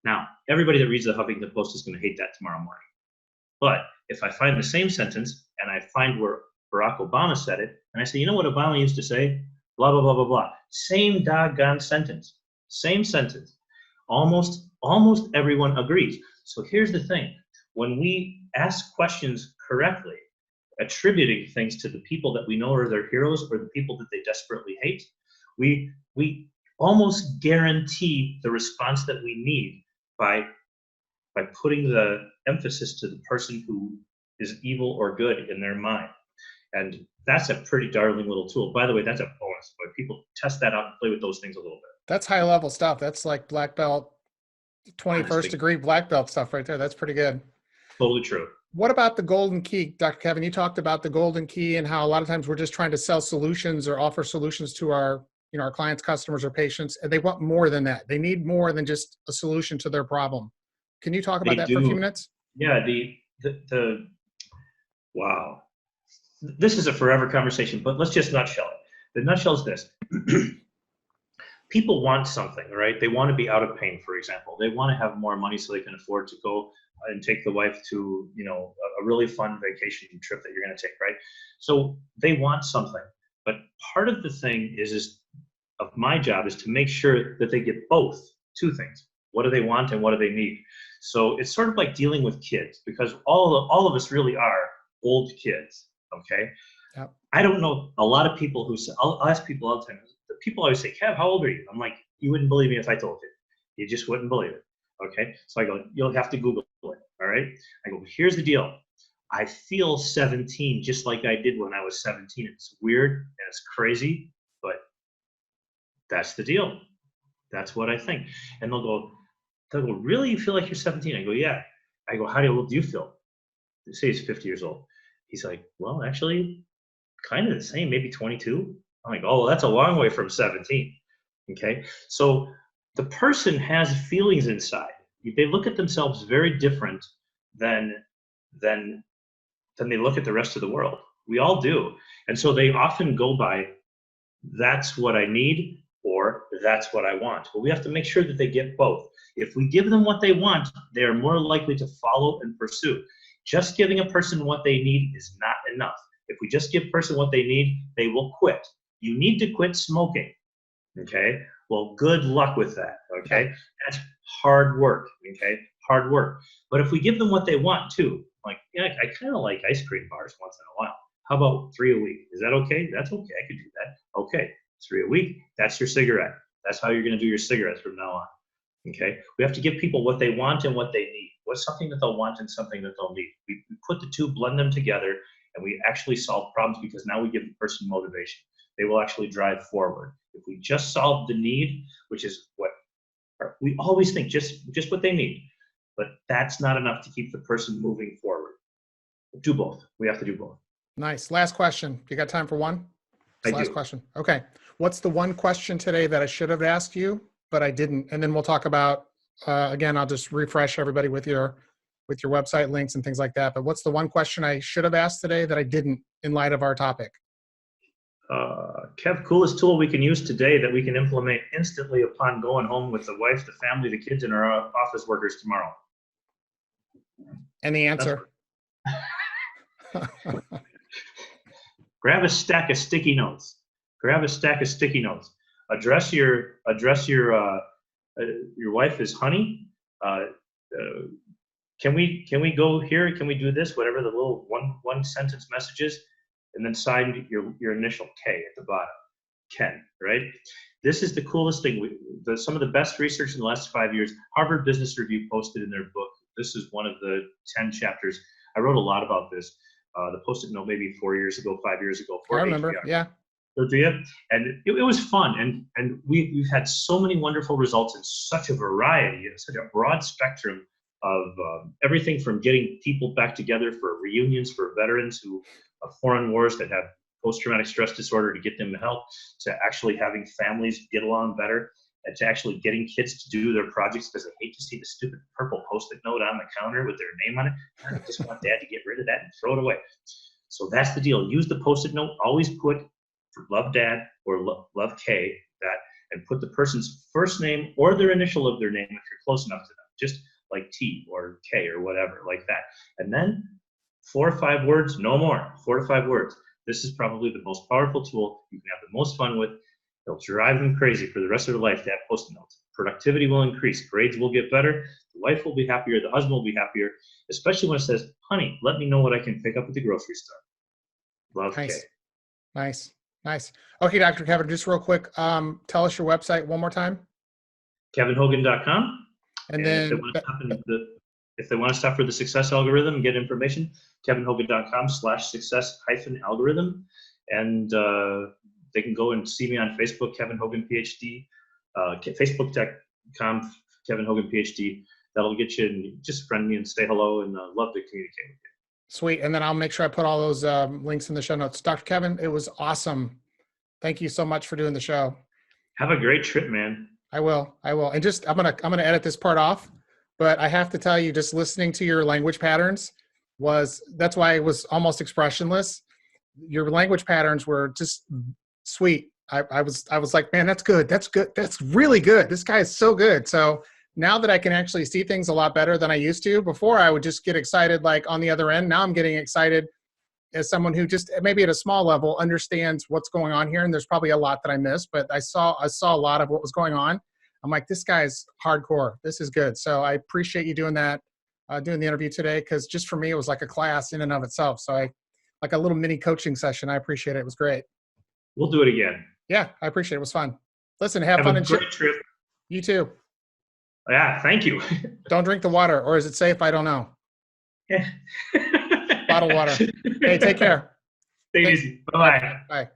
Now, everybody that reads the Huffington Post is going to hate that tomorrow morning. But if I find the same sentence and I find where Barack Obama said it, and I say, you know what Obama used to say? Blah, blah, blah, blah, blah. Same doggone sentence. Same sentence. Almost everyone agrees. So here's the thing. When we ask questions correctly, attributing things to the people that we know are their heroes or the people that they desperately hate, we almost guarantee the response that we need by putting the emphasis to the person who is evil or good in their mind. And that's a pretty darling little tool. By the way, that's a bonus. But people test that out and play with those things a little bit. That's high level stuff. That's like black belt, 21st degree black belt stuff right there. That's pretty good. Totally true. What about the golden key, Dr. Keven? You talked about the golden key and how a lot of times we're just trying to sell solutions or offer solutions to our clients, customers, or patients, and they want more than that. They need more than just a solution to their problem. Can you talk about that for a few minutes? Yeah, wow. This is a forever conversation, but let's just nutshell it. The nutshell is this. People want something, right? They want to be out of pain, for example. They want to have more money so they can afford to go and take the wife to, a really fun vacation trip that you're going to take, right? So they want something. But part of the thing of my job is to make sure that they get both, two things. What do they want and what do they need? So it's sort of like dealing with kids, because all of us really are old kids, okay? Yep. I don't know a lot of people who say, I'll ask people all the time, people always say, Kev, how old are you? I'm like, you wouldn't believe me if I told you. You just wouldn't believe it, okay? So I go, you'll have to Google it, all right? I go, here's the deal. I feel 17 just like I did when I was 17. It's weird and it's crazy, but that's the deal. That's what I think. And they'll go, really? You feel like you're 17? I go, yeah. I go, how old do you feel? They say he's 50 years old. He's like, well, actually, kind of the same, maybe 22. I'm like, oh, well, that's a long way from 17. Okay. So the person has feelings inside. They look at themselves very different than they look at the rest of the world. We all do. And so they often go by, that's what I need, or that's what I want. But we have to make sure that they get both. If we give them what they want, they are more likely to follow and pursue. Just giving a person what they need is not enough. If we just give a person what they need, they will quit. You need to quit smoking, okay? Well, good luck with that, okay? That's hard work, okay? Hard work. But if we give them what they want too, like, yeah, I kind of like ice cream bars once in a while. How about 3 a week? Is that okay? That's okay. I could do that. Okay, 3 a week. That's your cigarette. That's how you're going to do your cigarettes from now on. Okay, we have to give people what they want and what they need. What's something that they'll want and something that they'll need? We put the two, blend them together, and we actually solve problems because now we give the person motivation. They will actually drive forward. If we just solve the need, which is what we always think, just what they need, but that's not enough to keep the person moving forward. Do both. We have to do both. Nice. Last question. You got time for one? Last question. Okay. What's the one question today that I should have asked you, but I didn't? And then we'll talk about, again, I'll just refresh everybody with your website links and things like that. But what's the one question I should have asked today that I didn't in light of our topic? Kev, coolest tool we can use today that we can implement instantly upon going home with the wife, the family, the kids, and our office workers tomorrow. And the answer? Grab a stack of sticky notes. Address your wife as honey. Can we go here? Can we do this? Whatever the little one sentence message is, and then sign your initial K at the bottom. Ken, right? This is the coolest thing. Some of the best research in the last 5 years. Harvard Business Review posted in their book. This is one of the 10 chapters. I wrote a lot about this. The Post-it note maybe 4 years ago, 5 years ago. I remember, yeah. So do you? And it was fun, and we've had so many wonderful results in such a variety, such a broad spectrum of everything from getting people back together for reunions for veterans who foreign wars that have post-traumatic stress disorder to get them help, to actually having families get along better, and to actually getting kids to do their projects because they hate to see the stupid purple Post-it note on the counter with their name on it. I just want dad to get rid of that and throw it away. So that's the deal. Use the Post-it note. Always put for love dad or love K, that, and put the person's first name or their initial of their name if you're close enough to them, just like T or K or whatever, like that. And then 4 or 5 words, no more, 4 to 5 words. This is probably the most powerful tool you can have the most fun with. It'll drive them crazy for the rest of their life to have Post-it notes. Productivity will increase, grades will get better, the wife will be happier, the husband will be happier, especially when it says, honey, let me know what I can pick up at the grocery store. Love, Nice. K. Nice. Nice. Okay, Dr. Keven, just real quick, tell us your website one more time. KevenHogan.com. And if they then, want to stop if they want to stop for the success algorithm and get information, KevenHogan.com/success-algorithm. And they can go and see me on Facebook, Keven Hogan PhD, Facebook.com, Keven Hogan PhD. That'll get you, and just friend me and say hello, and love to communicate with you. sweet. And then I'll make sure I put all those links in the show notes. Dr. Keven, it was awesome. Thank you so much for doing the show. Have a great trip, man. I will. And just, I'm gonna edit this part off, but I have to tell you, just listening to your language patterns that's why I was almost expressionless. Your language patterns were just sweet. I was like, man, that's good. That's good. That's really good. This guy is so good. So now that I can actually see things a lot better than I used to, before I would just get excited like on the other end. Now I'm getting excited as someone who just maybe at a small level understands what's going on here. And there's probably a lot that I missed, but I saw a lot of what was going on. I'm like, this guy's hardcore. This is good. So I appreciate you doing that, doing the interview today. Cause just for me, it was like a class in and of itself. So like a little mini coaching session. I appreciate it. It was great. We'll do it again. Yeah, I appreciate it. It was fun. Listen, have fun a and great trip. You too. Yeah, thank you. Don't drink the water, or is it safe? I don't know. Yeah. Bottled water. Hey, take care. Stay easy. Bye-bye. Bye.